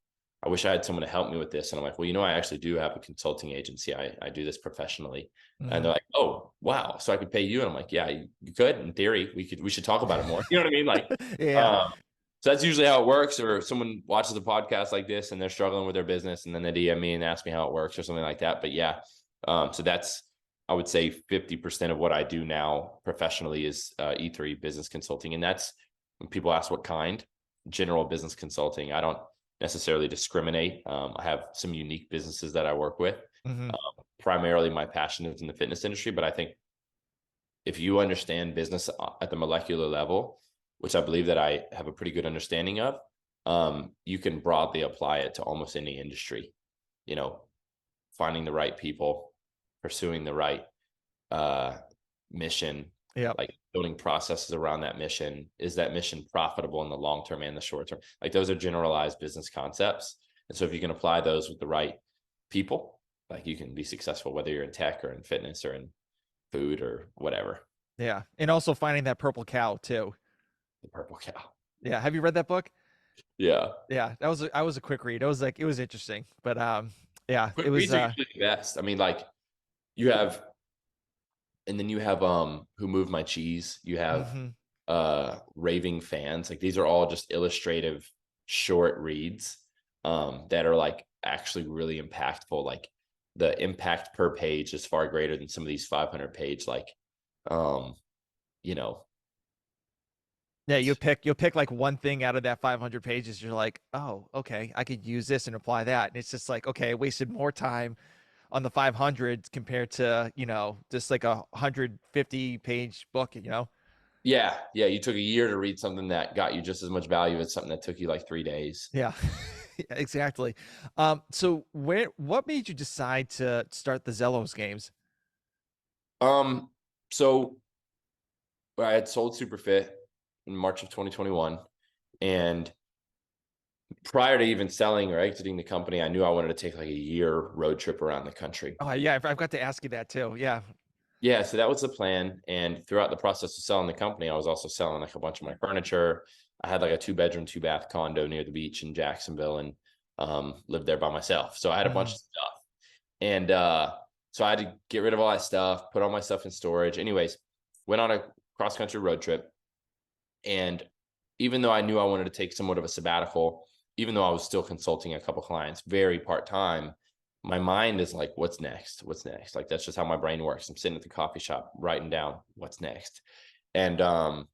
Speaker 2: I wish I had someone to help me with this. And I'm like, well, I actually do have a consulting agency. I do this professionally. And
Speaker 1: Mm-hmm.
Speaker 2: they're like, oh, wow. So I could pay you. And I'm like, yeah, you could. In theory, we should talk about it more. You know what I mean? Like,
Speaker 1: Yeah.
Speaker 2: um, so that's usually how it works. Or someone watches a podcast like this and they're struggling with their business and then they DM me and ask me how it works or something like that. But yeah, so that's, I would say 50% of what I do now professionally is E3 business consulting. And that's when people ask what kind, general business consulting. I don't necessarily discriminate. I have some unique businesses that I work with.
Speaker 1: Mm-hmm.
Speaker 2: Primarily my passion is in the fitness industry, but I think if you understand business at the molecular level, which I believe that I have a pretty good understanding of, you can broadly apply it to almost any industry. You know, finding the right people, pursuing the right mission,
Speaker 1: Yep.
Speaker 2: like building processes around that mission. Is that mission profitable in the long term and the short term? Like those are generalized business concepts. And so if you can apply those with the right people, like you can be successful, whether you're in tech or in fitness or in food or whatever.
Speaker 1: Yeah. And also finding that purple cow too.
Speaker 2: The purple cow.
Speaker 1: Yeah. Have you read that book?
Speaker 2: Yeah.
Speaker 1: Yeah. I was a quick read. It was interesting. But yeah, it
Speaker 2: Quick
Speaker 1: was
Speaker 2: reads are usually the best. I mean, like you have, and then you have Who Moved My Cheese. You have
Speaker 1: mm-hmm.
Speaker 2: Raving Fans. Like these are all just illustrative short reads that are like actually really impactful. Like the impact per page is far greater than some of these 500 page like um you know
Speaker 1: Yeah, you'll pick like one thing out of that 500 pages. You're like, oh, okay, I could use this and apply that. And it's just like, okay, I wasted more time on the 500 compared to, just like a 150 page book.
Speaker 2: Yeah, yeah. You took a year to read something that got you just as much value as something that took you like 3 days.
Speaker 1: Yeah, exactly. So what made you decide to start the Zellos games?
Speaker 2: Um, so I had sold Superfit in March of 2021, and prior to even selling or exiting the company, I knew I wanted to take like a year road trip around the country.
Speaker 1: Oh yeah, I've got to ask you that too. Yeah.
Speaker 2: Yeah, so that was the plan. And throughout the process of selling the company, I was also selling like a bunch of my furniture. I had like a 2 bedroom, 2 bath condo near the beach in Jacksonville, and lived there by myself. So I had a bunch
Speaker 1: Mhm.
Speaker 2: of stuff. And so I had to get rid of all that stuff, put all my stuff in storage. Anyways, went on a cross country road trip. And even though I knew I wanted to take somewhat of a sabbatical, even though I was still consulting a couple clients very part time, my mind is like, what's next? What's next? Like, that's just how my brain works. I'm sitting at the coffee shop writing down what's next, and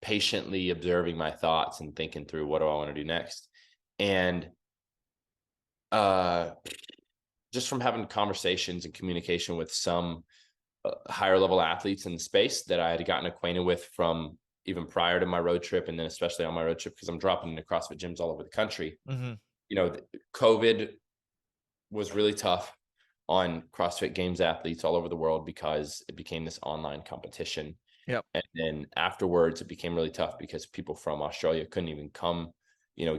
Speaker 2: patiently observing my thoughts and thinking through what do I want to do next. And uh, just from having conversations and communication with some higher level athletes in the space that I had gotten acquainted with from even prior to my road trip, and then especially on my road trip because I'm dropping into CrossFit gyms all over the country.
Speaker 1: Mhm.
Speaker 2: You know, COVID was really tough on CrossFit Games athletes all over the world because it became this online competition.
Speaker 1: Yep.
Speaker 2: And then afterwards, it became really tough because people from Australia couldn't even come,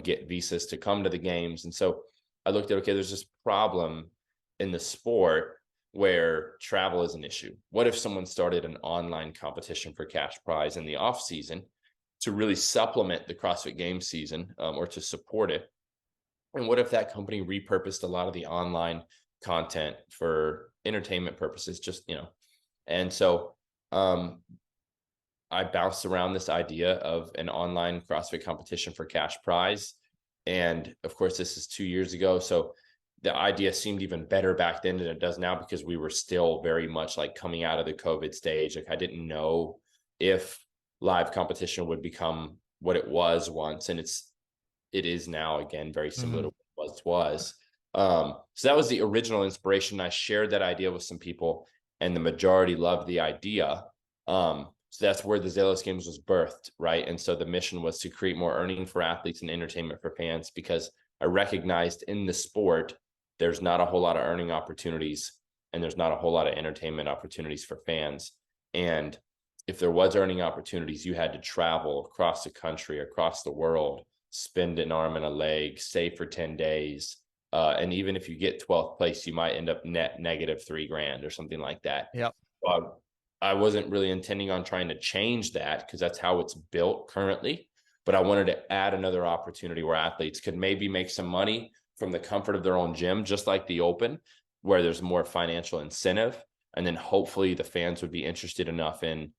Speaker 2: get visas to come to the games. And so I looked at, okay, there's this problem in the sport where travel is an issue. What if someone started an online competition for cash prize in the off season to really supplement the CrossFit Games season, or to support it? And what if that company repurposed a lot of the online content for entertainment purposes, and so um, I bounced around this idea of an online CrossFit competition for cash prize. And of course, this is 2 years ago. So the idea seemed even better back then than it does now because we were still very much like coming out of the COVID stage. Like, I didn't know if live competition would become what it was once. And it is now, again, very similar
Speaker 1: Mhm.
Speaker 2: to what it was. So that was the original inspiration. I shared that idea with some people, and the majority loved the idea. So that's where the Zelos Games was birthed, right? And so the mission was to create more earning for athletes and entertainment for fans, because I recognized in the sport there's not a whole lot of earning opportunities and there's not a whole lot of entertainment opportunities for fans. And if there was earning opportunities, you had to travel across the country, across the world, spend an arm and a leg, stay for 10 days. And even if you get 12th place, you might end up net negative $3,000 or something like that.
Speaker 1: Yep.
Speaker 2: Uh, I wasn't really intending on trying to change that because that's how it's built currently. But I wanted to add another opportunity where athletes could maybe make some money from the comfort of their own gym, just like the Open, where there's more financial incentive. And then hopefully the fans would be interested enough in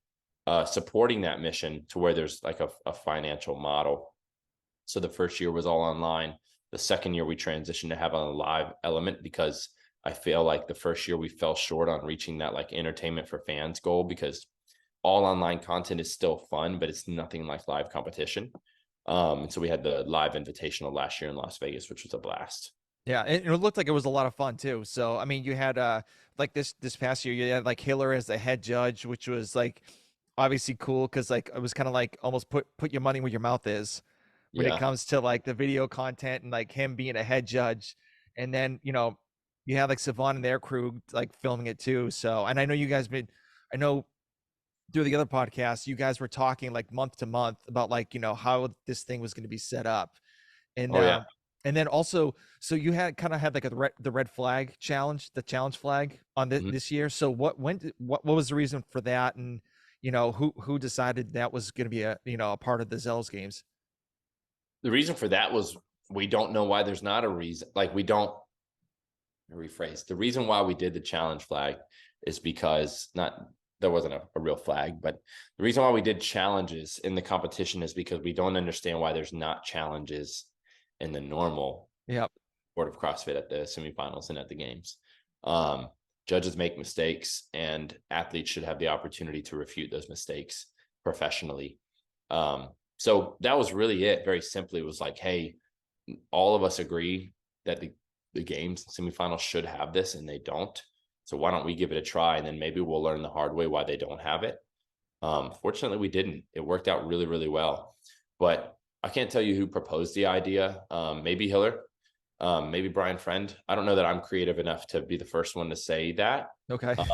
Speaker 2: supporting that mission to where there's like a financial model. So the first year was all online. The second year we transitioned to have a live element because I feel like the first year we fell short on reaching that like entertainment for fans goal, because all online content is still fun, but it's nothing like live competition. And so we had the live invitational last year in Las Vegas, which was a blast.
Speaker 1: Yeah, and it looked like it was a lot of fun too. So I mean, you had like this past year, you had like Hiller as the head judge, which was like obviously cool because like it was kind of like almost put your money where your mouth is when it
Speaker 2: Yeah.
Speaker 1: comes to like the video content and like him being a head judge. And then you had like Savon and their crew like filming it too. So and I know you guys been, I know through the other podcasts, you guys were talking like month to month about like how this thing was going to be set up. And
Speaker 2: Oh yeah.
Speaker 1: and then also, so you had kind of had like the red flag challenge, the challenge flag on
Speaker 2: Mhm.
Speaker 1: this year. So what was the reason for that? And who decided that was going to be a part of the Zells games?
Speaker 2: The reason for that was we don't know why there's not a reason. Like, we don't rephrase. The reason why we did the challenge flag is because not there wasn't a real flag, but the reason why we did challenges in the competition is because we don't understand why there's not challenges in the normal
Speaker 1: Yep.
Speaker 2: sport of CrossFit at the semifinals and at the games. Um, Judges make mistakes, and athletes should have the opportunity to refute those mistakes professionally. So that was really it. Very simply, it was like, hey, all of us agree that the games semifinals should have this, and they don't. So why don't we give it a try, and then maybe we'll learn the hard way why they don't have it. Fortunately, we didn't. It worked out really, really well. But I can't tell you who proposed the idea. Maybe Hiller, maybe Brian Friend. I don't know that I'm creative enough to be the first one to say that.
Speaker 1: Okay.
Speaker 2: Uh,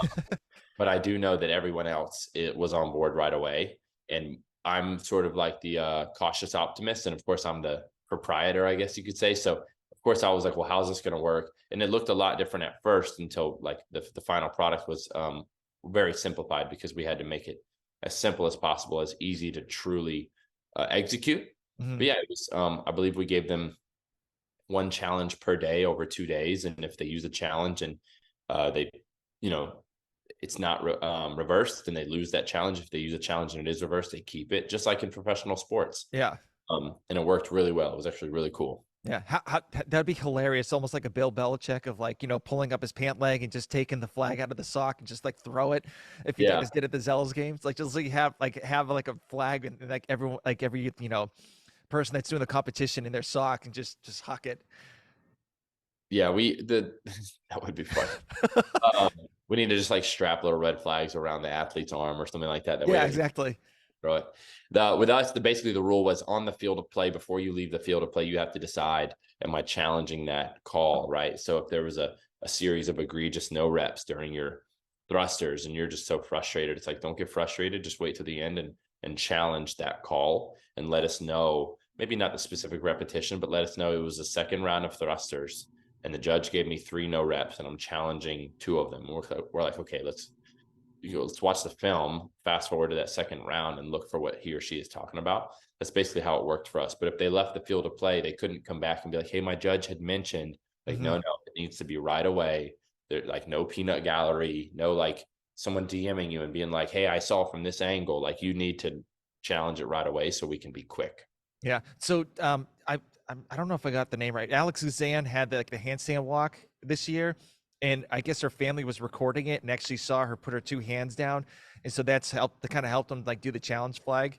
Speaker 2: but I do know that everyone else was on board right away. And I'm sort of like the cautious optimist. And of course, I'm the proprietor, I guess you could say. So, of course, I was like, well, how's this going to work? And it looked a lot different at first until like the final product was very simplified because we had to make it as simple as possible, as easy to truly execute.
Speaker 1: Mhm.
Speaker 2: But yeah, it was, I believe we gave them one challenge per day over 2 days. And if they use a challenge and they, you know, it's not reversed, then they lose that challenge. If they use a challenge and it is reversed, they keep it, just like in professional sports.
Speaker 1: Yeah.
Speaker 2: And it worked really well. It was actually really cool.
Speaker 1: Yeah, that'd be hilarious. Almost like a Bill Belichick of like, pulling up his pant leg and just taking the flag out of the sock and just like throw it, if you
Speaker 2: Yeah.
Speaker 1: guys did at the Zealous games. Like just like have like a flag and like everyone, like every person that's doing the competition in their sock and just huck it.
Speaker 2: Yeah, that would be fun. Um, we need to just like strap little red flags around the athlete's arm or something like that. That way
Speaker 1: Yeah,
Speaker 2: they can
Speaker 1: exactly.
Speaker 2: throw it. With us, basically the rule was on the field of play. Before you leave the field of play, you have to decide: am I challenging that call? Right. So if there was a series of egregious no reps during your thrusters, and you're just so frustrated, it's like, don't get frustrated. Just wait to the end and challenge that call and let us know. Maybe not the specific repetition, but let us know it was the second round of thrusters and the judge gave me 3 no reps and I'm challenging 2 of them. We're like, okay, let's watch the film, fast forward to that second round and look for what he or she is talking about. That's basically how it worked for us. But if they left the field of play, they couldn't come back and be like, hey, my judge had mentioned, like,
Speaker 1: Hmm.
Speaker 2: no, it needs to be right away. There's like no peanut gallery, no like someone DMing you and being like, hey, I saw from this angle, like you need to challenge it right away so we can be quick.
Speaker 1: Yeah. So I don't know if I got the name right. Alex Suzanne had the handstand walk this year, and I guess her family was recording it and actually saw her put her 2 hands down, and so that's helped. That kind of helped them like do the challenge flag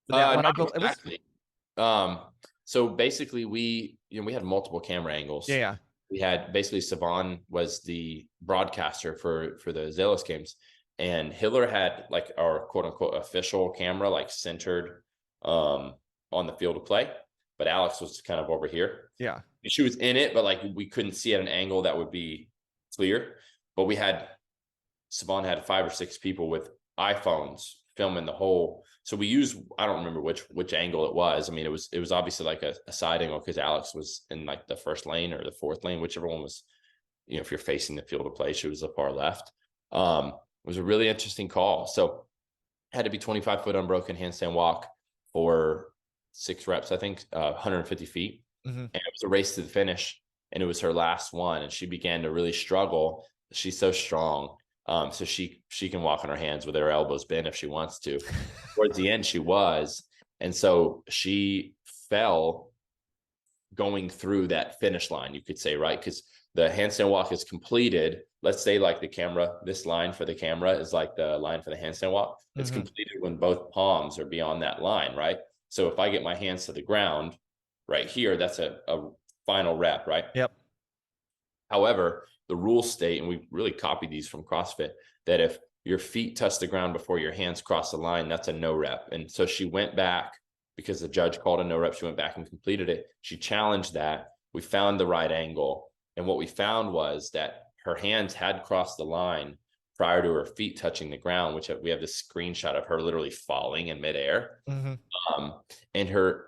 Speaker 1: for that one.
Speaker 2: Not
Speaker 1: It was.
Speaker 2: exactly. Um, so basically we had multiple camera
Speaker 1: Yeah.
Speaker 2: angles.
Speaker 1: Yeah.
Speaker 2: We had basically Savan was the broadcaster for the Zealous games, and Hiller had like our quote unquote official camera like centered on the field of play, but Alex was kind of over here.
Speaker 1: Yeah.
Speaker 2: She was in it, but like we couldn't see at an angle that would be clear. But Savan had 5 or 6 people with iPhones filming the whole. So we used, I don't remember which angle it was. I mean, it was obviously like a side angle because Alex was in like the first lane or the fourth lane, whichever one was, if you're facing the field of play, she was the far left. It was a really interesting call. So had to be 25-foot unbroken handstand walk for 6 reps, I think, 150 feet.
Speaker 1: Hmm.
Speaker 2: And it was a race to the finish. And it was her last one. And she began to really struggle. She's so strong. So she can walk on her hands with her elbows bent if she wants to. Towards the end, she was. And so she fell going through that finish line, you could say, right? Because the handstand walk is completed. Let's say like the camera, this line for the camera is like the line for the handstand walk. It's
Speaker 1: Hmm.
Speaker 2: completed when both palms are beyond that line, right? So if I get my hands to the ground right here, that's a final rep, right?
Speaker 1: Yep.
Speaker 2: However, the rules state, and we really copied these from CrossFit, that if your feet touch the ground before your hands cross the line, that's a no rep. And so she went back because the judge called a no rep. She went back and completed it. She challenged that. We found the right angle. And what we found was that her hands had crossed the line prior to her feet touching the ground, which we have this screenshot of her literally falling in midair.
Speaker 1: Hmm.
Speaker 2: And her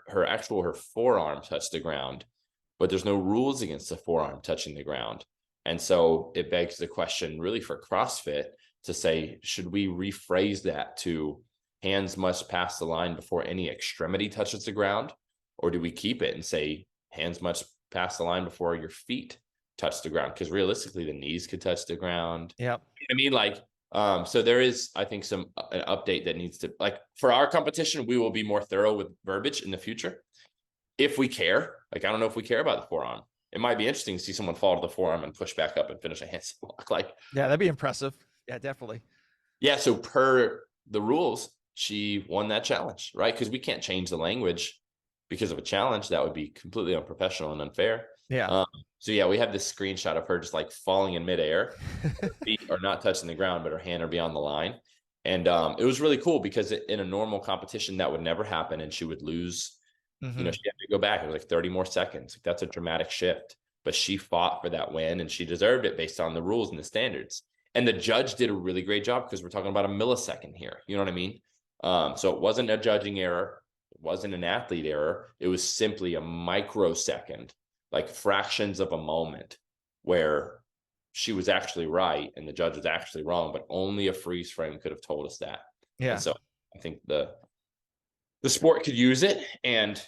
Speaker 2: forearm touched the ground, but there's no rules against the forearm touching the ground. And so it begs the question really for CrossFit to say, should we rephrase that to hands must pass the line before any extremity touches the ground? Or do we keep it and say hands must pass the line before your feet touch the ground? Because realistically, the knees could touch the ground.
Speaker 1: Yep.
Speaker 2: I mean, like, so there is, I think, an update that needs to, like, for our competition, we will be more thorough with verbiage in the future if we care. Like, I don't know if we care about the forearm. It might be interesting to see someone fall to the forearm and push back up and finish a handstand walk. Like,
Speaker 1: Yeah, that'd be impressive. Yeah, definitely.
Speaker 2: yeah. So per the rules, she won that challenge, right? Because we can't change the language because of a challenge. That would be completely unprofessional and unfair.
Speaker 1: Yeah.
Speaker 2: So yeah, we have this screenshot of her just like falling in midair. Her feet are not touching the ground, but her hand are beyond the line. And it was really cool because in a normal competition that would never happen, and she would lose. You know,
Speaker 1: Mm-hmm.
Speaker 2: she had to go back. It was like 30 more seconds. Like, that's a dramatic shift. But she fought for that win, and she deserved it based on the rules and the standards. And the judge did a really great job because we're talking about a millisecond here. You know what I mean? So it wasn't a judging error. It wasn't an athlete error. It was simply a microsecond, like fractions of a moment, where she was actually right and the judge was actually wrong, but only a freeze frame could have told us that. And
Speaker 1: Yeah.
Speaker 2: so I think the sport could use it. And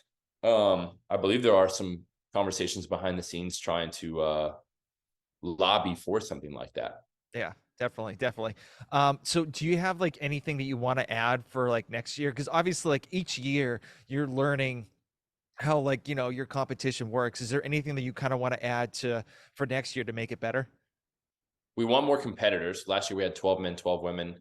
Speaker 2: I believe there are some conversations behind the scenes trying to lobby for something like that.
Speaker 1: Yeah, definitely, definitely. So do you have like anything that you want to add for like next year? Because obviously, like each year you're learning how like your competition works. Is there anything that you kind of want to add to for next year to make it better?
Speaker 2: We want more competitors. Last year we had 12 men, 12 women.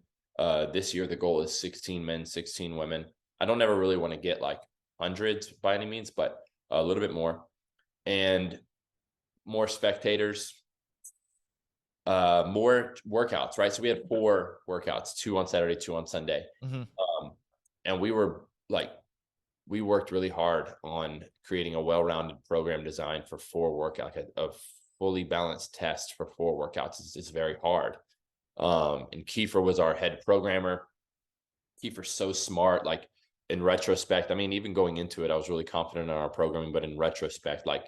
Speaker 2: This year the goal is 16 men, 16 women. I don't ever really want to get like hundreds by any means, but a little bit more. And more spectators, more workouts, right? So we had 4 workouts, 2 on Saturday, 2 on Sunday.
Speaker 1: Mm-hmm.
Speaker 2: And we worked really hard on creating a well-rounded program design for 4 workouts. Like a fully balanced test for 4 workouts is very hard. And Kiefer was our head programmer. Kiefer's so smart. Like, in retrospect, I mean, even going into it, I was really confident in our programming, but in retrospect, like,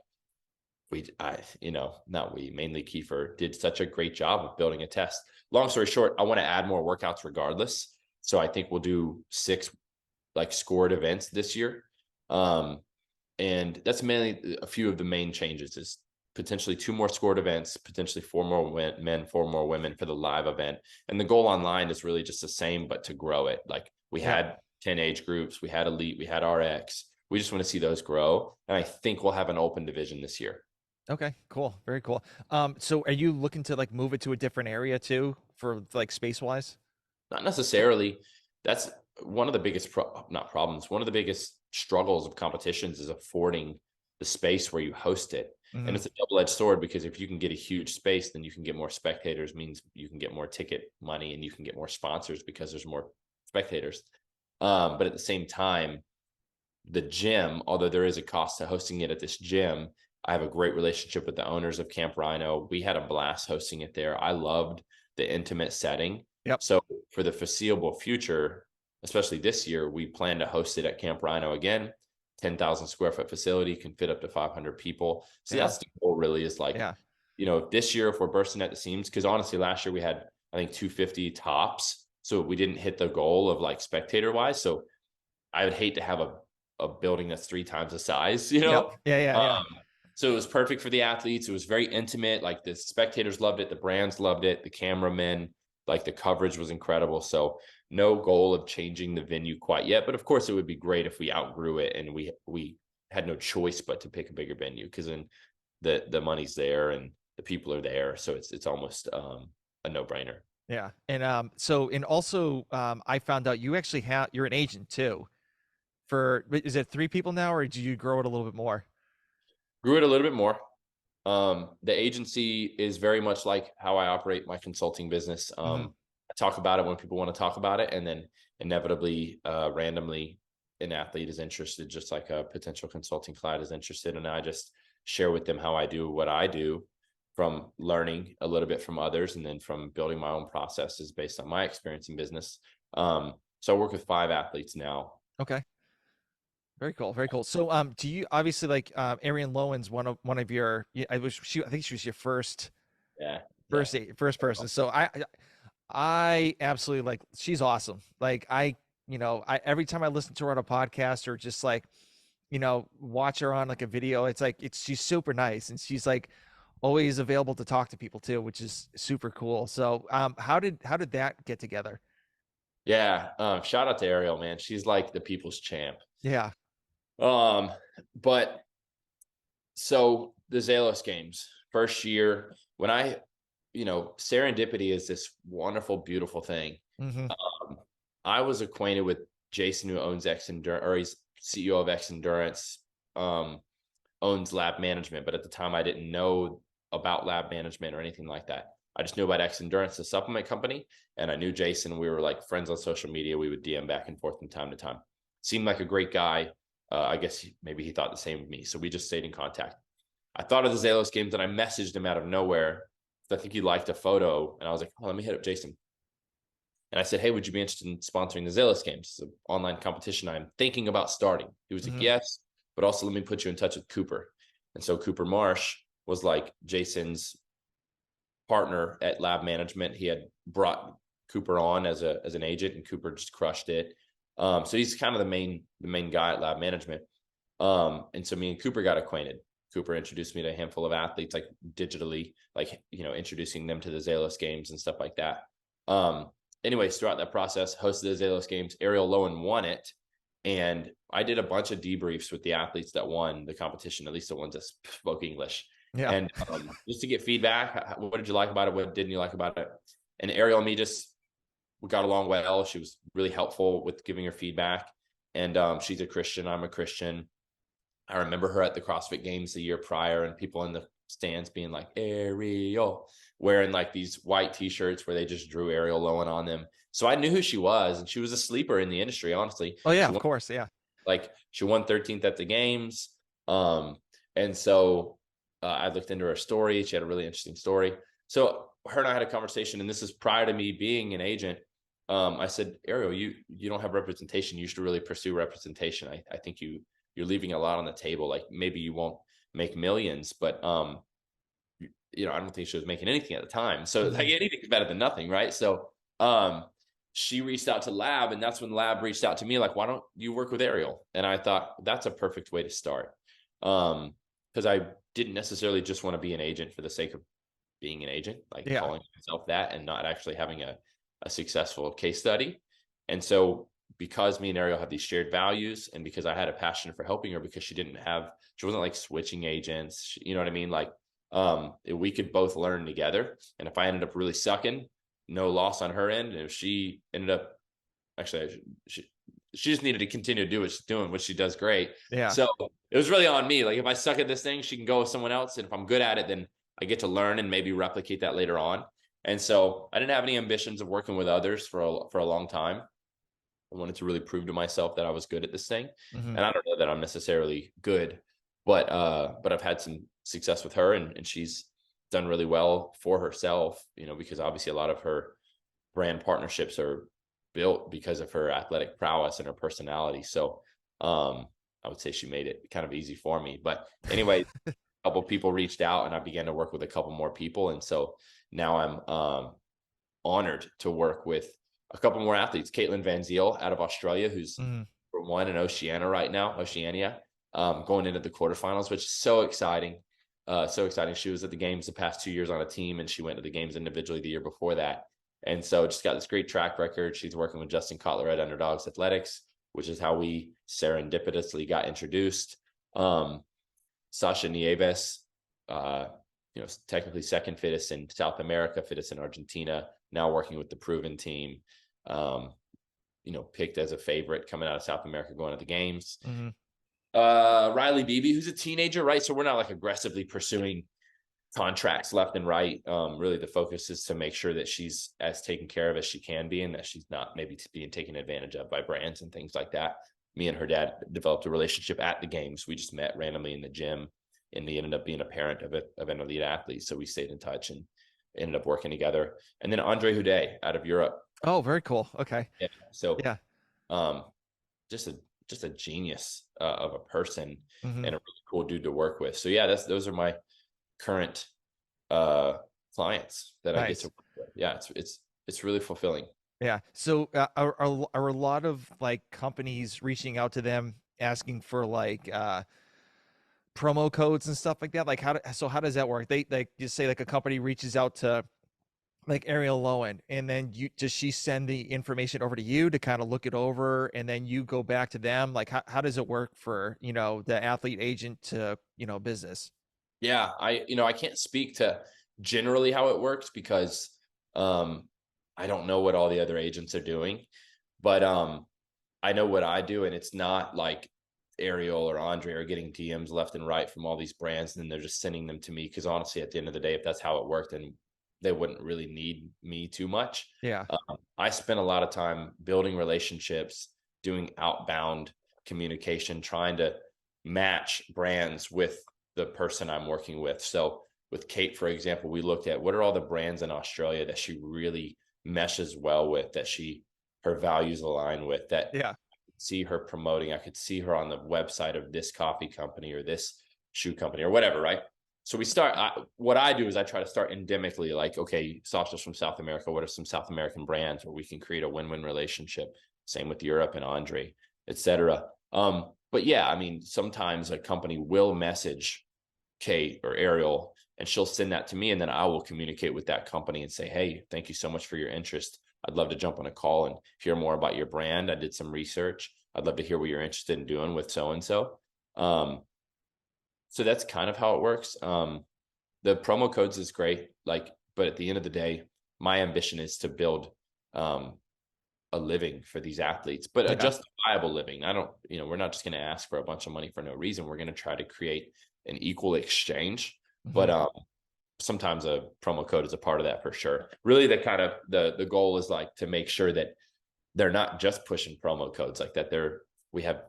Speaker 2: mainly Kiefer did such a great job of building a test. Long story short, I want to add more workouts regardless. So I think we'll do 6 like scored events this year. And that's mainly a few of the main changes is potentially 2 more scored events, potentially 4 more men, 4 more women for the live event. And the goal online is really just the same, but to grow it. Like, we
Speaker 1: Yeah.
Speaker 2: had 10 age groups, we had elite, we had RX. We just want to see those grow. And I think we'll have an open division this year.
Speaker 1: Okay, cool. Very cool. So are you looking to like move it to a different area too for like space wise?
Speaker 2: Not necessarily. That's one of the biggest not problems. One of the biggest struggles of competitions is affording the space where you host it. And
Speaker 1: Mm-hmm.
Speaker 2: it's a double-edged sword because if you can get a huge space, then you can get more spectators, means you can get more ticket money and you can get more sponsors because there's more spectators. But at the same time, the gym, although there is a cost to hosting it at this gym, I have a great relationship with the owners of Camp Rhino. We had a blast hosting it there. I loved the intimate setting.
Speaker 1: Yep.
Speaker 2: So for the foreseeable future, especially this year, we plan to host it at Camp Rhino again. 10,000 square foot facility, can fit up to 500 people. So
Speaker 1: Yeah.
Speaker 2: that's the goal, really, is like,
Speaker 1: Yeah.
Speaker 2: this year, if we're bursting at the seams, because honestly, last year we had, I think, 250 tops. So we didn't hit the goal of like spectator wise. So I would hate to have a building that's 3 times the size,
Speaker 1: Yep. Yeah. Yeah. Yeah.
Speaker 2: So it was perfect for the athletes. It was very intimate. Like, the spectators loved it. The brands loved it. The cameramen, like, the coverage was incredible. So no goal of changing the venue quite yet. But of course, it would be great if we outgrew it and we had no choice but to pick a bigger venue, because then the money's there and the people are there. So it's almost a no-brainer.
Speaker 1: Yeah. And also I found out you actually you're an agent too. Is it 3 people now, or do you grow it a little bit more?
Speaker 2: Grew it a little bit more. The agency is very much like how I operate my consulting business.
Speaker 1: Mm-hmm.
Speaker 2: I talk about it when people want to talk about it, and then inevitably, randomly, an athlete is interested, just like a potential consulting client is interested, and I just share with them how I do what I do, from learning a little bit from others, and then from building my own processes based on my experience in business. So I work with 5 athletes now.
Speaker 1: Okay. Very cool. Very cool. So, do you obviously like Arian Lowen's one of your? I think she was your first
Speaker 2: Yeah, yeah.
Speaker 1: first person. So I absolutely like. She's awesome. Like I every time I listen to her on a podcast or just like watch her on like a video, she's super nice and she's like always available to talk to people too, which is super cool. So, how did that get together?
Speaker 2: Yeah. Shout out to Ariel, man. She's like the people's champ.
Speaker 1: Yeah.
Speaker 2: Um, but so the Zalos games, first year, when serendipity is this wonderful, beautiful thing.
Speaker 1: Mm-hmm.
Speaker 2: I was acquainted with Jason, who owns X Endurance, or he's CEO of X Endurance, owns Lab Management, but at the time I didn't know about lab management or anything like that. I just knew about X Endurance, the supplement company, and I knew Jason. We were like friends on social media. We would DM back and forth from time to time. Seemed like a great guy. I guess maybe he thought the same of me. So we just stayed in contact. I thought of the Zalos games and I messaged him out of nowhere. I think he liked a photo, and I was like, oh, let me hit up Jason. And I said, hey, would you be interested in sponsoring the Zalos games? It's an online competition I'm thinking about starting. He was like,
Speaker 1: Hmm.
Speaker 2: yes, but also let me put you in touch with Cooper. And so Cooper Marsh was like Jason's partner at lab management. He had brought Cooper on as an agent, and Cooper just crushed it. So he's kind of the main guy at lab management. And so me and Cooper got acquainted. Cooper introduced me to a handful of athletes, like digitally, like, introducing them to the Zalos games and stuff like that. Anyways, throughout that process, hosted the Zalos games. Ariel Lowen won it. And I did a bunch of debriefs with the athletes that won the competition, at least the ones that spoke English.
Speaker 1: Yeah.
Speaker 2: And just to get feedback, what did you like about it? What didn't you like about it? And Ariel and me we got along well. She was really helpful with giving her feedback. And she's a Christian. I'm a Christian. I remember her at the CrossFit games the year prior, and people in the stands being like, Ariel, wearing like these white t-shirts where they just drew Ariel Lowen on them. So I knew who she was, and she was a sleeper in the industry, honestly.
Speaker 1: Oh yeah,
Speaker 2: She
Speaker 1: of
Speaker 2: won,
Speaker 1: course. Yeah.
Speaker 2: she won 13th at the games. And so I looked into her story. She had a really interesting story. So her and I had a conversation, and this is prior to me being an agent. I said, Ariel, you don't have representation. You should really pursue representation. I think you're leaving a lot on the table. Like, maybe you won't make millions, but I don't think she was making anything at the time. So like,
Speaker 1: Hmm.
Speaker 2: anything's better than nothing, right? So she reached out to Lab, and that's when Lab reached out to me, like, why don't you work with Ariel? And I thought that's a perfect way to start. Because I didn't necessarily just want to be an agent for the sake of being an agent, like
Speaker 1: Yeah.
Speaker 2: calling myself that and not actually having a successful case study. And so, because me and Ariel have these shared values, and because I had a passion for helping her, because she wasn't like switching agents, you know what I mean? Like, we could both learn together. And if I ended up really sucking, no loss on her end. And if she ended up, actually, she just needed to continue to do what she's doing, which she does great.
Speaker 1: Yeah.
Speaker 2: So it was really on me. Like, if I suck at this thing, she can go with someone else. And if I'm good at it, then I get to learn and maybe replicate that later on. And so I didn't have any ambitions of working with others for a long time. I wanted to really prove to myself that I was good at this thing.
Speaker 1: Hmm.
Speaker 2: And I don't know that I'm necessarily good, but I've had some success with her, and she's done really well for herself, because obviously a lot of her brand partnerships are built because of her athletic prowess and her personality. So I would say she made it kind of easy for me. But anyway, a couple of people reached out, and I began to work with a couple more people. And so now I'm honored to work with a couple more athletes. Caitlin Van Ziel out of Australia, who's
Speaker 1: Hmm.
Speaker 2: for one in Oceania, going into the quarterfinals, which is so exciting. So exciting. She was at the games the past 2 years on a team, and she went to the games individually the year before that. And so just got this great track record. She's working with Justin Kotler at Underdogs Athletics, which is how we serendipitously got introduced. Sasha Nieves, uh, technically second fittest in South America, fittest in Argentina, now working with the Proven team. Picked as a favorite coming out of South America, going to the games.
Speaker 1: Hmm.
Speaker 2: Riley Beebe, who's a teenager, right? So we're not like aggressively pursuing contracts left and right. Really, the focus is to make sure that she's as taken care of as she can be, and that she's not maybe being taken advantage of by brands and things like that. Me and her dad developed a relationship at the games. We just met randomly in the gym, and he ended up being a parent of an elite athlete. So we stayed in touch and ended up working together. And then Andre Houdet out of Europe.
Speaker 1: Oh, very cool. Okay.
Speaker 2: Yeah. So
Speaker 1: Yeah.
Speaker 2: um, just a genius of a person,
Speaker 1: Hmm.
Speaker 2: and a really cool dude to work with. So yeah, those are my current clients that I get to
Speaker 1: Nice.
Speaker 2: work with. Yeah, it's really fulfilling.
Speaker 1: Yeah. So are a lot of like companies reaching out to them asking for like promo codes and stuff like that? Like how does that work? They like just say like a company reaches out to like Ariel Lowen, and then does she send the information over to you to kind of look it over, and then you go back to them? Like how does it work for, the athlete agent to, business?
Speaker 2: Yeah, I can't speak to generally how it works, because um I don't know what all the other agents are doing, but I know what I do, and it's not like Ariel or Andre are getting DMs left and right from all these brands, and then they're just sending them to me. Because honestly, at the end of the day, if that's how it worked, then they wouldn't really need me too much.
Speaker 1: Yeah.
Speaker 2: I spent a lot of time building relationships, doing outbound communication, trying to match brands with the person I'm working with. So with Kate, for example, we looked at what are all the brands in Australia that she really meshes well with, that her values align with, that
Speaker 1: Yeah.
Speaker 2: see her promoting. I could see her on the website of this coffee company or this shoe company or whatever, right? So what I do is I try to start endemically, like, okay, Sasha's from South America. What are some South American brands where we can create a win-win relationship? Same with Europe and Andre, etc. But yeah, I mean, sometimes a company will message Kate or Ariel and she'll send that to me, and then I will communicate with that company and say, hey, thank you so much for your interest. I'd love to jump on a call and hear more about your brand. I did some research. I'd love to hear what you're interested in doing with so-and-so. So that's kind of how it works. The promo codes is great, like, but at the end of the day, my ambition is to build a living for these athletes, but a
Speaker 1: Yeah.
Speaker 2: justifiable living. I don't, we're not just going to ask for a bunch of money for no reason. We're going to try to create an equal exchange.
Speaker 1: Hmm.
Speaker 2: But sometimes a promo code is a part of that for sure. Really, the kind of the goal is like to make sure that they're not just pushing promo codes like that. We have,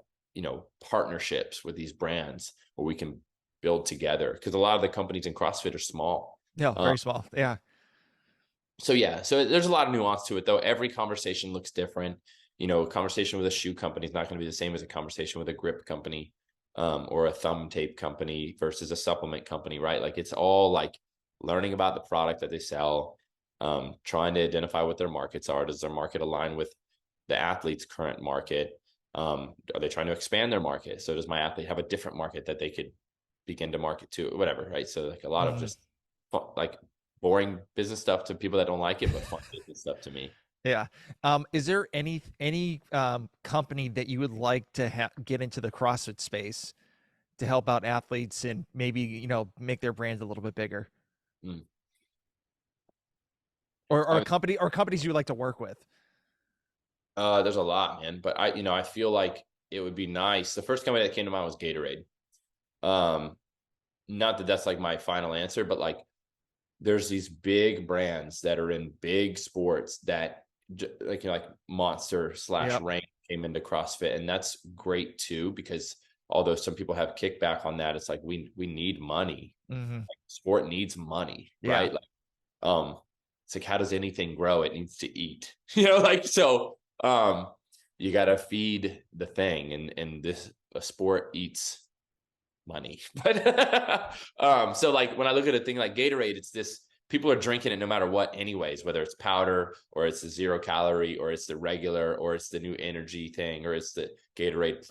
Speaker 2: partnerships with these brands where we can build together, because a lot of the companies in CrossFit are small.
Speaker 1: No,
Speaker 2: Um,
Speaker 1: very small. Yeah.
Speaker 2: so yeah, so there's a lot of nuance to it though. Every conversation looks different. A conversation with a shoe company is not going to be the same as a conversation with a grip company, or a thumb tape company versus a supplement company, right? Like, it's all like learning about the product that they sell, trying to identify what their markets are. Does their market align with the athlete's current market? Are they trying to expand their market? So does my athlete have a different market that they could begin to market to, whatever, right? So like a lot of
Speaker 1: Hmm.
Speaker 2: just like boring business stuff to people that don't like it, but fun business stuff to me.
Speaker 1: Yeah. Is there any company that you would like to get into the CrossFit space to help out athletes and maybe, make their brands a little bit bigger?
Speaker 2: Mm.
Speaker 1: Or
Speaker 2: I
Speaker 1: a
Speaker 2: mean,
Speaker 1: company or companies you would like to work with?
Speaker 2: there's a lot, man, but I feel like it would be nice. The first company that came to mind was Gatorade. Um, Not that that's like my final answer, but like, there's these big brands that are in big sports that like, like Monster /
Speaker 1: Yep.
Speaker 2: Rank came into CrossFit, and that's great too, because although some people have kickback on that, it's like we need money.
Speaker 1: Hmm.
Speaker 2: Like, sport needs money,
Speaker 1: Yeah.
Speaker 2: right? Like, it's like, how does anything grow? It needs to eat, like, so you got to feed the thing, and this a sport eats money. But so like, when I look at a thing like Gatorade, it's this, people are drinking it no matter what anyways, whether it's powder or it's the 0 calorie or it's the regular or it's the new energy thing or it's the Gatorade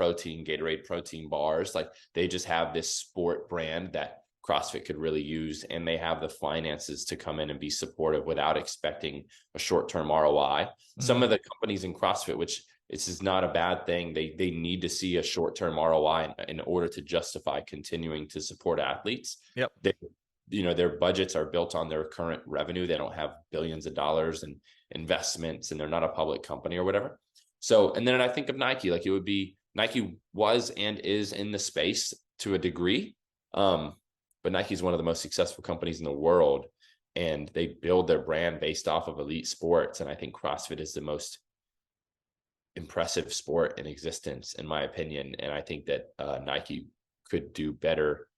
Speaker 2: protein bars. Like, they just have this sport brand that CrossFit could really use, and they have the finances to come in and be supportive without expecting a short-term ROI. Some
Speaker 1: Hmm.
Speaker 2: of the companies in CrossFit, which this is not a bad thing, they need to see a short-term ROI in order to justify continuing to support athletes.
Speaker 1: Yep.
Speaker 2: Their budgets are built on their current revenue. They don't have billions of dollars in investments, and they're not a public company or whatever. So, and then I think of Nike. Like, it would be, Nike was and is in the space to a degree, but Nike is one of the most successful companies in the world, and they build their brand based off of elite sports. And I think CrossFit is the most impressive sport in existence, in my opinion. And I think that Nike could do better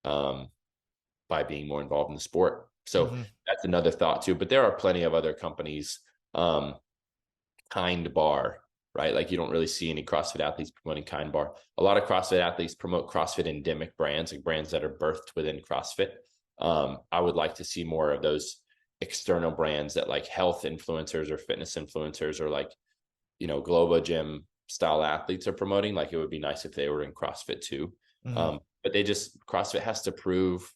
Speaker 2: by being more involved in the sport. So
Speaker 1: Hmm.
Speaker 2: that's another thought too. But there are plenty of other companies, um, Kind Bar, right? Like, you don't really see any CrossFit athletes promoting Kind Bar. A lot of CrossFit athletes promote CrossFit endemic brands, like brands that are birthed within CrossFit. I would like to see more of those external brands that like health influencers or fitness influencers or like, Globo Gym style athletes are promoting. Like, it would be nice if they were in CrossFit too.
Speaker 1: Hmm.
Speaker 2: But CrossFit has to prove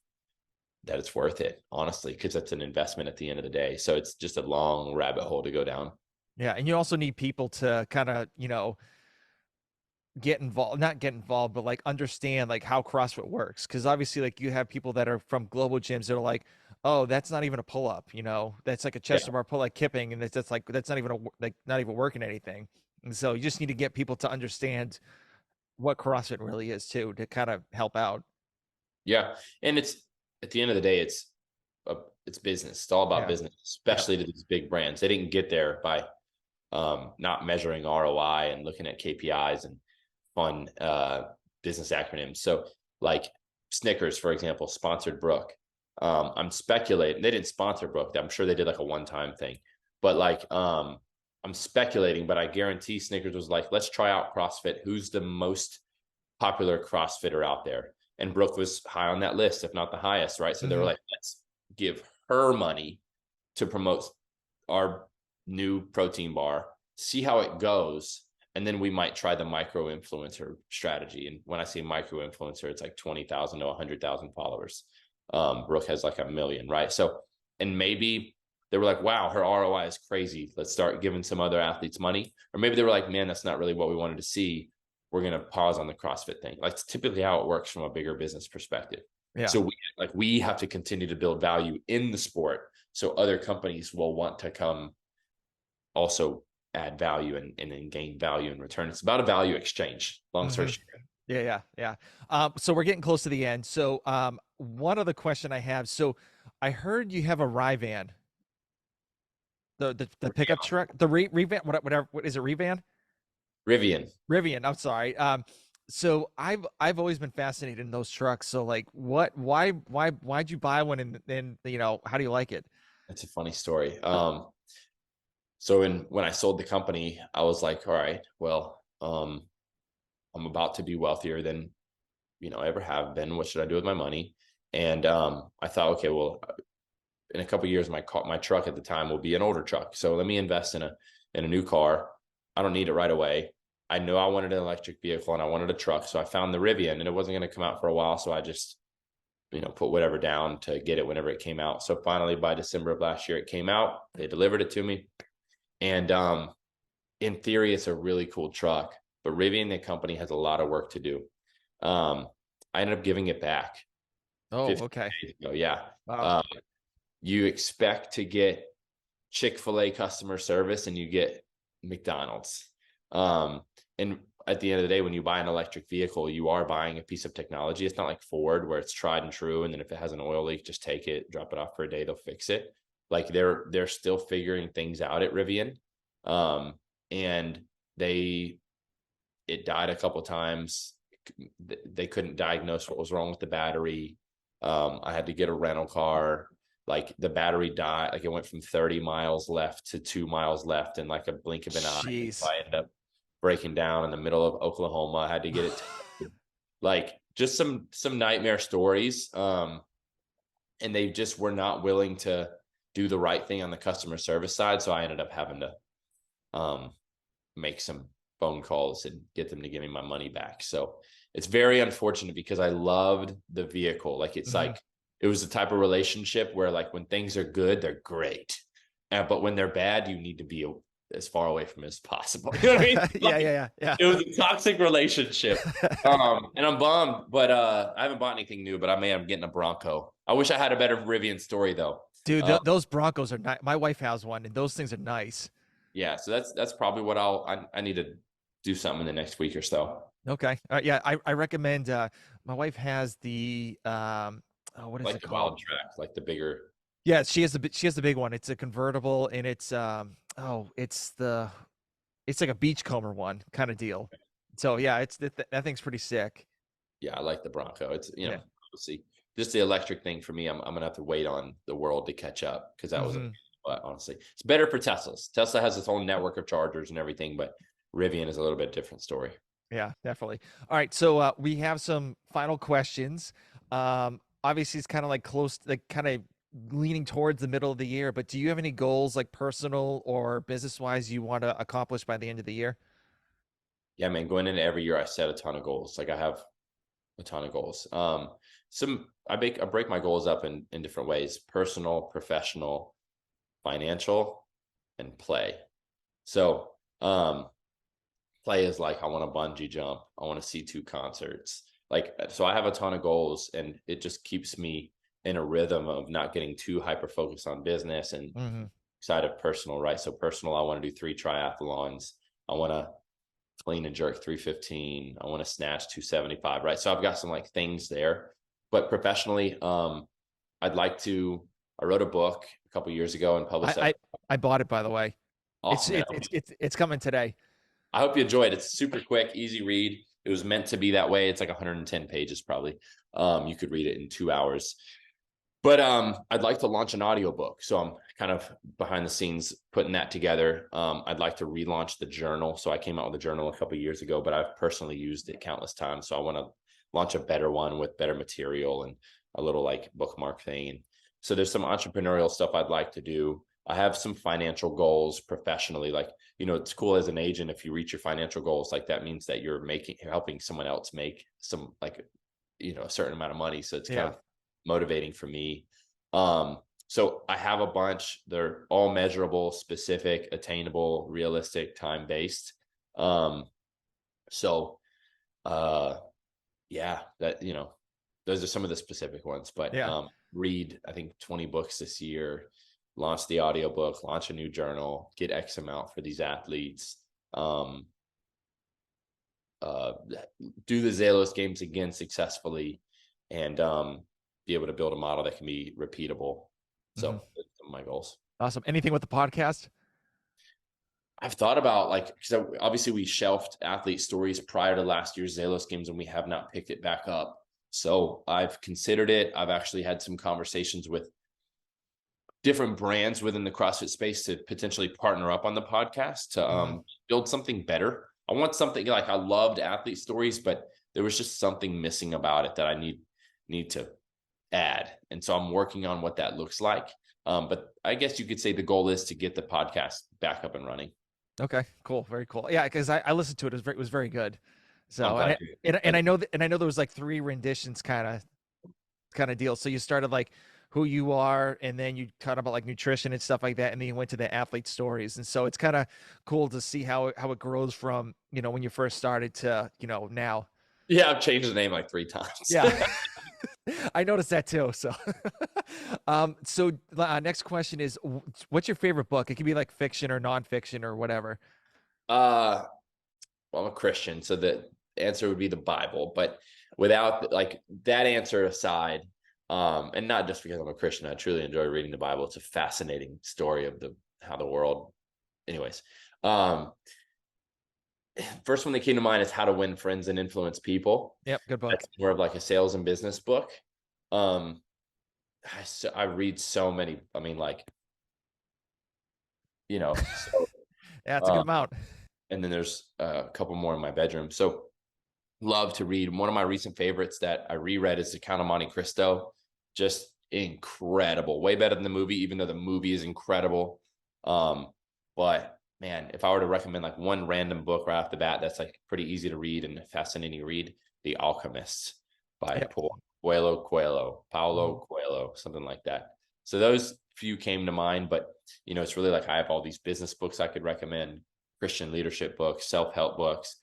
Speaker 2: that it's worth it, honestly, because it's an investment at the end of the day. So it's just a long rabbit hole to go down.
Speaker 1: Yeah. And you also need people to kind of, get involved, not get involved, but like understand like how CrossFit works. Cause obviously like you have people that are from global gyms that are like, oh, that's not even a pull up, that's like a
Speaker 2: Yeah.
Speaker 1: chest to bar pull like kipping. And that's like, that's not even like not even working anything. And so you just need to get people to understand what CrossFit really is too, to kind of help out.
Speaker 2: Yeah. And it's, at the end of the day, it's it's business. It's all about
Speaker 1: Yeah.
Speaker 2: business,
Speaker 1: Yep.
Speaker 2: especially to these big brands. They didn't get there by not measuring ROI and looking at KPIs and fun business acronyms. So like Snickers, for example, sponsored Brooke. I'm speculating they didn't sponsor Brooke. I'm sure they did like a one-time thing, but like I'm speculating, but I guarantee Snickers was like, let's try out CrossFit. Who's the most popular CrossFitter out there? And Brooke was high on that list, if not the highest, right? So they were
Speaker 1: Hmm.
Speaker 2: like, let's give her money to promote our new protein bar, see how it goes, and then we might try the micro influencer strategy. And when I say micro influencer, it's like 20,000 to 100,000 followers. Brooke has like 1 million, right? So, and maybe they were like, wow, her ROI is crazy. Let's start giving some other athletes money. Or maybe they were like, man, that's not really what we wanted to see. We're going to pause on the CrossFit thing. Like, it's typically how it works from a bigger business perspective.
Speaker 1: Yeah.
Speaker 2: So we have to continue to build value in the sport, so other companies will want to come also add value and then gain value in return. It's about a value exchange. Long story
Speaker 1: Hmm.
Speaker 2: short.
Speaker 1: Yeah, yeah, yeah. So we're getting close to the end. So, one other question I have. So, I heard you have a Rivan, the pickup truck, the Revan, whatever. What is it, Revan?
Speaker 2: Rivian.
Speaker 1: Rivian. I'm sorry. So I've always been fascinated in those trucks. So like, why'd you buy one, and how do you like it?
Speaker 2: It's a funny story. So when I sold the company, I was like, all right, well, I'm about to be wealthier than I ever have been. What should I do with my money? And I thought, okay, well, in a couple of years, my truck at the time will be an older truck. So let me invest in a new car. I don't need it right away. I knew I wanted an electric vehicle and I wanted a truck. So I found the Rivian, and it wasn't going to come out for a while. So I just, put whatever down to get it whenever it came out. So finally by December of last year, it came out. They delivered it to me. And in theory, it's a really cool truck, but Rivian, the company, has a lot of work to do. I ended up giving it back
Speaker 1: Oh,
Speaker 2: 15
Speaker 1: okay.
Speaker 2: days ago. Yeah.
Speaker 1: Wow.
Speaker 2: Um, you expect to get Chick-fil-A customer service and you get McDonald's. And at the end of the day, when you buy an electric vehicle, you are buying a piece of technology. It's not like Ford where it's tried and true. And then if it has an oil leak, just take it, drop it off for a day, they'll fix it. Like they're still figuring things out at Rivian. Um, and it died a couple times. They couldn't diagnose what was wrong with the battery. I had to get a rental car. Like the battery died, like it went from 30 miles left to 2 miles left in like a blink of an eye. And so
Speaker 1: Jeez.
Speaker 2: I ended up breaking down in the middle of Oklahoma. I had to get it like just some nightmare stories. And they just were not willing to do the right thing on the customer service side. So I ended up having to um, make some phone calls and get them to give me my money back. So it's very unfortunate because I loved the vehicle. Like
Speaker 1: Hmm.
Speaker 2: it was the type of relationship where like when things are good, they're great. But when they're bad, you need to be as far away from it as possible. You know what I mean?
Speaker 1: Yeah,
Speaker 2: Like,
Speaker 1: yeah, yeah,
Speaker 2: it was a toxic relationship. And I'm bummed, but I haven't bought anything new, but I may am getting a Bronco. I wish I had a better Rivian story though.
Speaker 1: Dude, those Broncos are nice. My wife has one, and those things are nice.
Speaker 2: Yeah, so that's probably what I need to do something in the next week or so.
Speaker 1: Okay. Yeah, I recommend. My wife has the oh, what is
Speaker 2: Like
Speaker 1: it
Speaker 2: the
Speaker 1: called?
Speaker 2: wild track, like the bigger.
Speaker 1: Yeah, she has the big one. It's a convertible, and it's oh, it's like a beachcomber one kind of deal. So yeah, that thing's pretty sick.
Speaker 2: Yeah, I like the Bronco. It's
Speaker 1: Yeah.
Speaker 2: obviously just the electric thing for me. I'm gonna have to wait on the world to catch up because that was a.
Speaker 1: Hmm.
Speaker 2: But honestly, it's better for Teslas. Tesla has its own network of chargers and everything, but Rivian is a little bit different story.
Speaker 1: Yeah, definitely. All right, so we have some final questions. Obviously, it's kind of like close, like kind of leaning towards the middle of the year. But do you have any goals, like personal or business wise, you want to accomplish by the end of the year?
Speaker 2: Yeah, man. Going into every year, I set a ton of goals. Like I have a ton of goals. I break my goals up in different ways: personal, professional, financial, and play. So play is like I want to bungee jump, I want to see two concerts. Like so I have a ton of goals and it just keeps me in a rhythm of not getting too hyper focused on business and
Speaker 1: Hmm.
Speaker 2: side of personal, right? So personal, I want to do 3 triathlons. I want to clean and jerk 315. I want to snatch 275, right? So I've got some like things there. But professionally, I'd like to I wrote a book a couple years ago and
Speaker 1: I,
Speaker 2: published that.
Speaker 1: I I bought it, by the way. It's
Speaker 2: Awesome, man.
Speaker 1: it's it's it's it's coming today.
Speaker 2: I hope you enjoy it. It's super quick, easy read. It was meant to be that way. It's like 110 pages probably. You could read it in 2 hours. But I'd like to launch an audiobook. So I'm kind of behind the scenes putting that together. I'd like to relaunch the journal. So I came out with a journal a couple of years ago, but I've personally used it countless times. So I want to launch a better one with better material and a little like bookmark thing. And so there's some entrepreneurial stuff I'd like to do. I have some financial goals professionally. Like, it's cool as an agent, if you reach your financial goals, like that means that you're helping someone else make some like, a certain amount of money. So it's kind
Speaker 1: Yeah.
Speaker 2: of motivating for me. So I have a bunch. They're all measurable, specific, attainable, realistic, time-based. So yeah, those are some of the specific ones, but
Speaker 1: Yeah.
Speaker 2: read, I think 20 books this year, launch the audiobook, launch a new journal, get X amount for these athletes, do the Zalos games again successfully, and be able to build a model that can be repeatable. So that's some of my goals.
Speaker 1: Awesome. Anything with the podcast?
Speaker 2: I've thought about because obviously we shelved athlete stories prior to last year's Zalos games and we have not picked it back up. So I've considered it. I've actually had some conversations with different brands within the CrossFit space to potentially partner up on the podcast to build something better. I want something like, I loved athlete stories, but there was just something missing about it that I need to add. And so I'm working on what that looks like. But I guess you could say the goal is to get the podcast back up and running.
Speaker 1: Okay, cool, very cool. Yeah, because I listened to it. It was very good.
Speaker 2: I'm
Speaker 1: So
Speaker 2: glad.
Speaker 1: and I know there was like 3 renditions kind of deal. So you started like who you are, and then you talked about like nutrition and stuff like that, and then you went to the athlete stories. And so it's kind of cool to see how it grows from when you first started to now.
Speaker 2: Yeah, I've changed the name like 3 times.
Speaker 1: Yeah. I noticed that too. So, next question is, what's your favorite book? It can be like fiction or nonfiction or whatever.
Speaker 2: Well, I'm a Christian, so the answer would be the Bible. But without like that answer aside, and not just because I'm a Christian, I truly enjoy reading the Bible. It's a fascinating story of how the world. Anyways, first one that came to mind is How to Win Friends and Influence People.
Speaker 1: Yep, good book.
Speaker 2: That's more of like a sales and business book. I read so many. I mean, so,
Speaker 1: Yeah, it's a good amount.
Speaker 2: And then there's a couple more in my bedroom. So love to read. One of my recent favorites that I reread is The Count of Monte Cristo. Just incredible. Way better than the movie, even though the movie is incredible. But man, if I were to recommend like one random book right off the bat, that's like pretty easy to read and fascinating to read, The Alchemist by Paulo Coelho, something like that. So those few came to mind, but it's really like I have all these business books I could recommend, Christian leadership books, self-help books,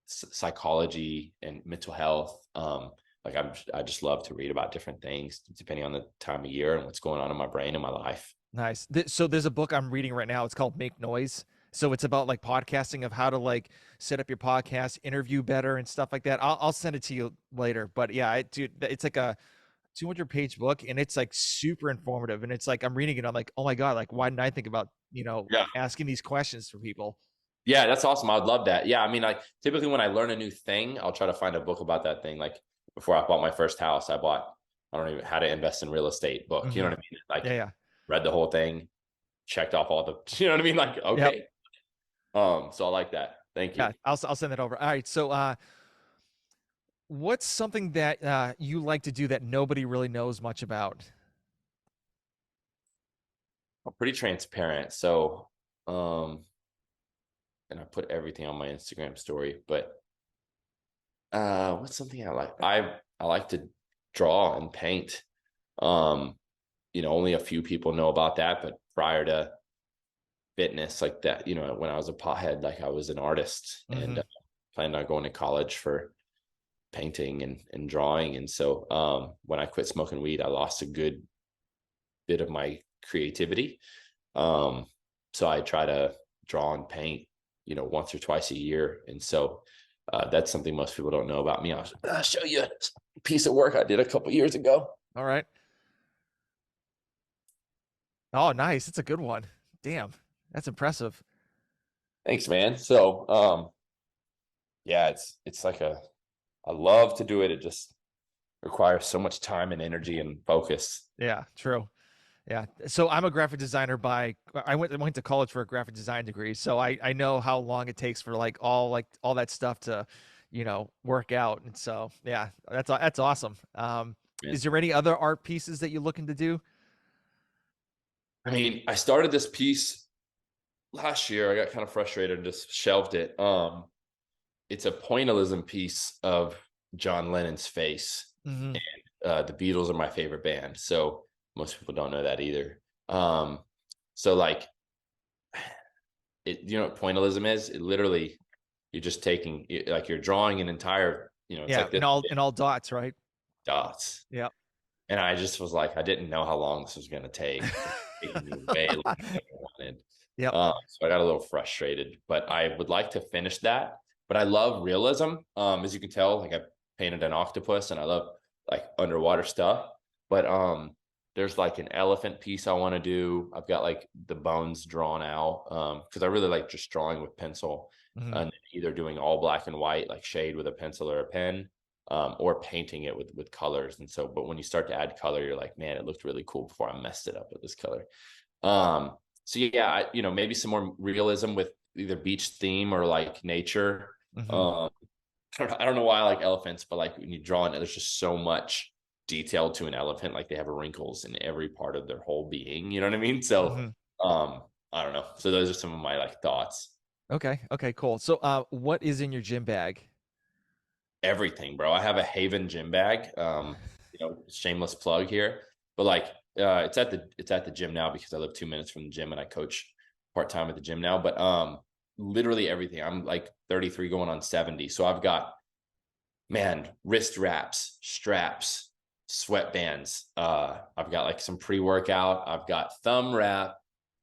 Speaker 2: psychology and mental health. I just love to read about different things depending on the time of year and what's going on in my brain and my life.
Speaker 1: Nice. So there's a book I'm reading right now. It's called Make Noise. So it's about like podcasting, of how to like set up your podcast, interview better and stuff like that. I'll send it to you later. But yeah, dude, it's like a 200-page book, and it's like super informative. And it's like I'm reading it, I'm like, oh my God, like why didn't I think about asking these questions for people?
Speaker 2: Yeah, that's awesome. I'd love that. Yeah, I mean, like typically when I learn a new thing, I'll try to find a book about that thing. Like before I bought my first house, I don't even How to Invest in Real Estate book. You know what I mean? Like read the whole thing, checked off all the, you know what I mean? Like, okay. Yep. So I like that. Thank you.
Speaker 1: Yeah, I'll send that over. All right. So what's something that you like to do that nobody really knows much about?
Speaker 2: I'm pretty transparent. So and I put everything on my Instagram story, but what's something I like? I like to draw and paint. Only a few people know about that, but prior to fitness like that, when I was a pothead, like I was an artist and planned on going to college for painting and drawing. And so when I quit smoking weed, I lost a good bit of my creativity. So I try to draw and paint, once or twice a year. And so that's something most people don't know about me. I'll show you a piece of work I did a couple years ago.
Speaker 1: All right. Oh, nice. It's a good one. Damn, that's impressive.
Speaker 2: Thanks, man. So, yeah, it's like I love to do it. It just requires so much time and energy and focus.
Speaker 1: Yeah, true. Yeah. So I'm a graphic designer by I went to college for a graphic design degree. So I know how long it takes for like all that stuff to, work out. And so yeah, that's awesome.
Speaker 2: Man.
Speaker 1: Is there any other art pieces that you're looking to do?
Speaker 2: I mean, I started this piece last year. I got kind of frustrated and just shelved it. It's a pointillism piece of John Lennon's face.
Speaker 1: Hmm.
Speaker 2: The Beatles are my favorite band, so most people don't know that either. So like it, you know what pointillism is? It literally you're just taking like you're drawing an entire, it's
Speaker 1: Yeah,
Speaker 2: like this
Speaker 1: in all dots, right?
Speaker 2: dots.
Speaker 1: Yeah.
Speaker 2: And I just was like, I didn't know how long this was going to take. It's taking me way longer than I wanted.
Speaker 1: Yep.
Speaker 2: So I got a little frustrated, but I would like to finish that. But I love realism. As you can tell, like I painted an octopus and I love like underwater stuff. But there's like an elephant piece I want to do. I've got like the bones drawn out because I really like just drawing with pencil
Speaker 1: Hmm.
Speaker 2: and either doing all black and white, like shade with a pencil or a pen, or painting it with colors. And so, but when you start to add color, you're like, man, it looked really cool before I messed it up with this color. So yeah, maybe some more realism with either beach theme or like nature.
Speaker 1: Hmm.
Speaker 2: Um, I don't know why I like elephants, but like when you draw it, there's just so much detail to an elephant. Like they have wrinkles in every part of their whole being. You know what I mean? So,
Speaker 1: Hmm.
Speaker 2: I don't know. So those are some of my like thoughts.
Speaker 1: Okay. Okay, cool. So what is in your gym bag?
Speaker 2: Everything, bro. I have a Haven gym bag. Shameless plug here, but like it's at the gym now because I live 2 minutes from the gym and I coach part time at the gym now. But literally everything. I'm like 33 going on 70, so I've got wrist wraps, straps, sweatbands. I've got like some pre workout. I've got thumb wrap.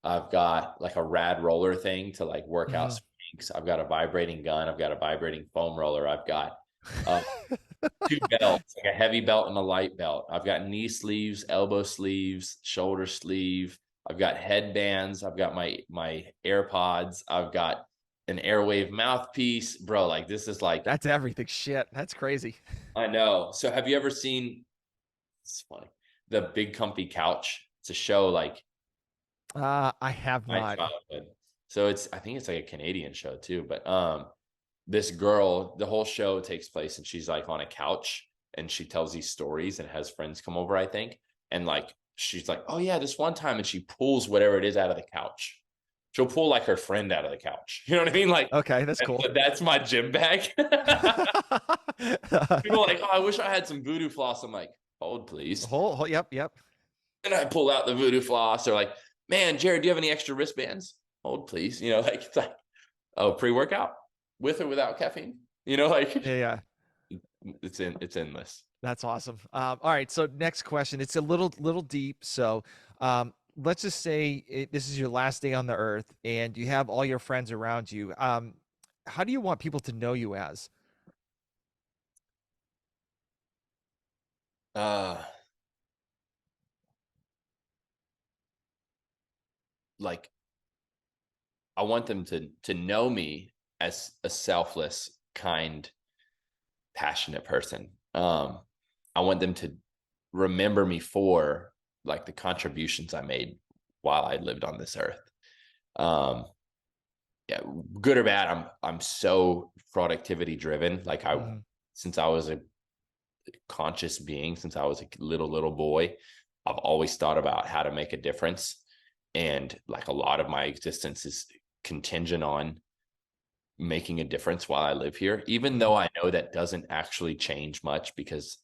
Speaker 2: I've got like a rad roller thing to like work out
Speaker 1: Hmm.
Speaker 2: sprints. I've got a vibrating gun. I've got a vibrating foam roller. I've got uh, two belts, like a heavy belt and a light belt. I've got knee sleeves, elbow sleeves, shoulder sleeve. I've got headbands. I've got my AirPods. I've got an Airwave mouthpiece, bro. Like this is like
Speaker 1: That's everything. Shit. That's crazy.
Speaker 2: I know. So have you ever seen? It's funny. The Big Comfy Couch. It's a show like
Speaker 1: I have
Speaker 2: my
Speaker 1: not.
Speaker 2: childhood. So I think it's like a Canadian show too. But this girl, the whole show takes place and she's like on a couch and she tells these stories and has friends come over, I think. And like she's like, oh yeah, this one time, and she pulls whatever it is out of the couch. She'll pull like her friend out of the couch. You know what I mean? Like
Speaker 1: Okay, that's cool.
Speaker 2: that's my gym bag. People are like, oh, I wish I had some voodoo floss. I'm like, hold please.
Speaker 1: Yep, yep.
Speaker 2: And I pull out the voodoo floss. They're like, man, Jared, do you have any extra wristbands? Hold please. Like it's like, oh, pre-workout with or without caffeine. Like
Speaker 1: Yeah, yeah.
Speaker 2: it's endless.
Speaker 1: That's awesome. All right, so next question. It's a little deep. So, let's just say this is your last day on the earth, and you have all your friends around you. How do you want people to know you as?
Speaker 2: Uh like I want them to know me as a selfless, kind, passionate person. I want them to remember me for like the contributions I made while I lived on this earth. Um, yeah, good or bad, I'm so productivity driven. Like
Speaker 1: Hmm.
Speaker 2: since I was a conscious being, since I was a little boy, I've always thought about how to make a difference. And like a lot of my existence is contingent on making a difference while I live here, even
Speaker 1: Hmm.
Speaker 2: though I know that doesn't actually change much because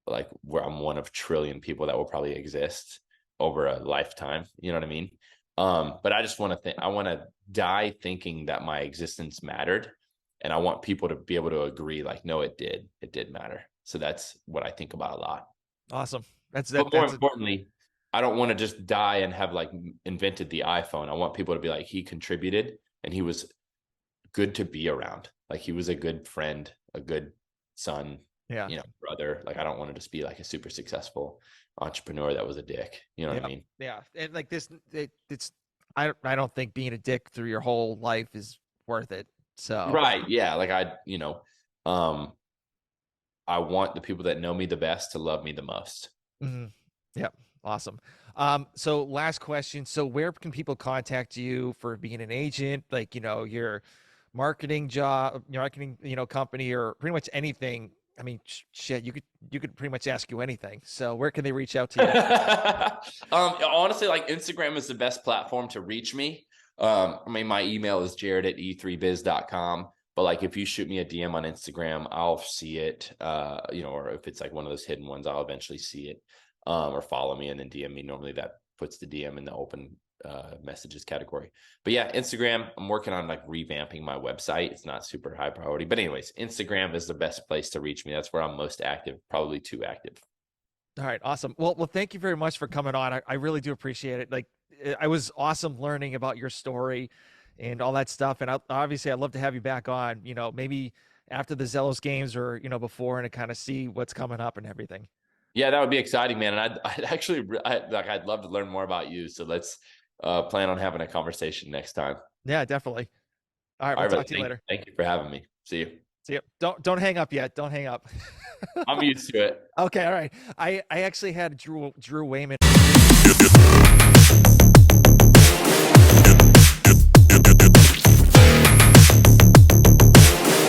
Speaker 2: like where I'm one of trillion people that will probably exist over a lifetime. You know what I mean? But I just want to I want to die thinking that my existence mattered. And I want people to be able to agree, like, no, it did matter. So that's what I think about a lot.
Speaker 1: Awesome. That's that.
Speaker 2: But more
Speaker 1: That's a,
Speaker 2: importantly, I don't want to just die and have like invented the iPhone. I want people to be like, he contributed and he was good to be around. Like he was a good friend, a good son,
Speaker 1: Yeah.
Speaker 2: brother. Like, I don't want to just be like a super successful entrepreneur that was a dick. You know what I
Speaker 1: Yeah.
Speaker 2: mean?
Speaker 1: Yeah. And like it's I don't think being a dick through your whole life is worth it. So
Speaker 2: Right. Yeah. Like, um, I want the people that know me the best to love me the most.
Speaker 1: mhm. Yep. Awesome. So last question. So where can people contact you for being an agent? Like, your marketing job, your marketing, company, or pretty much anything. I mean, shit, you could pretty much ask you anything. So where can they reach out to you?
Speaker 2: Honestly, like, Instagram is the best platform to reach me. I mean, my email is jared@e3biz.com. But like, if you shoot me a DM on Instagram, I'll see it. Or if it's like one of those hidden ones, I'll eventually see it. Or follow me and then DM me. Normally that puts the DM in the open messages category. But yeah, Instagram, I'm working on like revamping my website. It's not super high priority. But anyways, Instagram is the best place to reach me. That's where I'm most active, probably too active.
Speaker 1: All right, awesome. Well, thank you very much for coming on. I really do appreciate it. Like, I was awesome learning about your story and all that stuff. And obviously, I'd love to have you back on. Maybe after the Zealous games or before, and to kind of see what's coming up and everything.
Speaker 2: Yeah, that would be exciting, man. And I'd actually, I'd love to learn more about you. So let's plan on having a conversation next time.
Speaker 1: Yeah, definitely. All right,
Speaker 2: All
Speaker 1: we'll
Speaker 2: right,
Speaker 1: talk
Speaker 2: brother.
Speaker 1: to you later.
Speaker 2: Thank you for having me. See you.
Speaker 1: See you. Don't hang up yet. Don't hang up.
Speaker 2: I'm used to it.
Speaker 1: Okay, all right. I actually had Drew Wayman.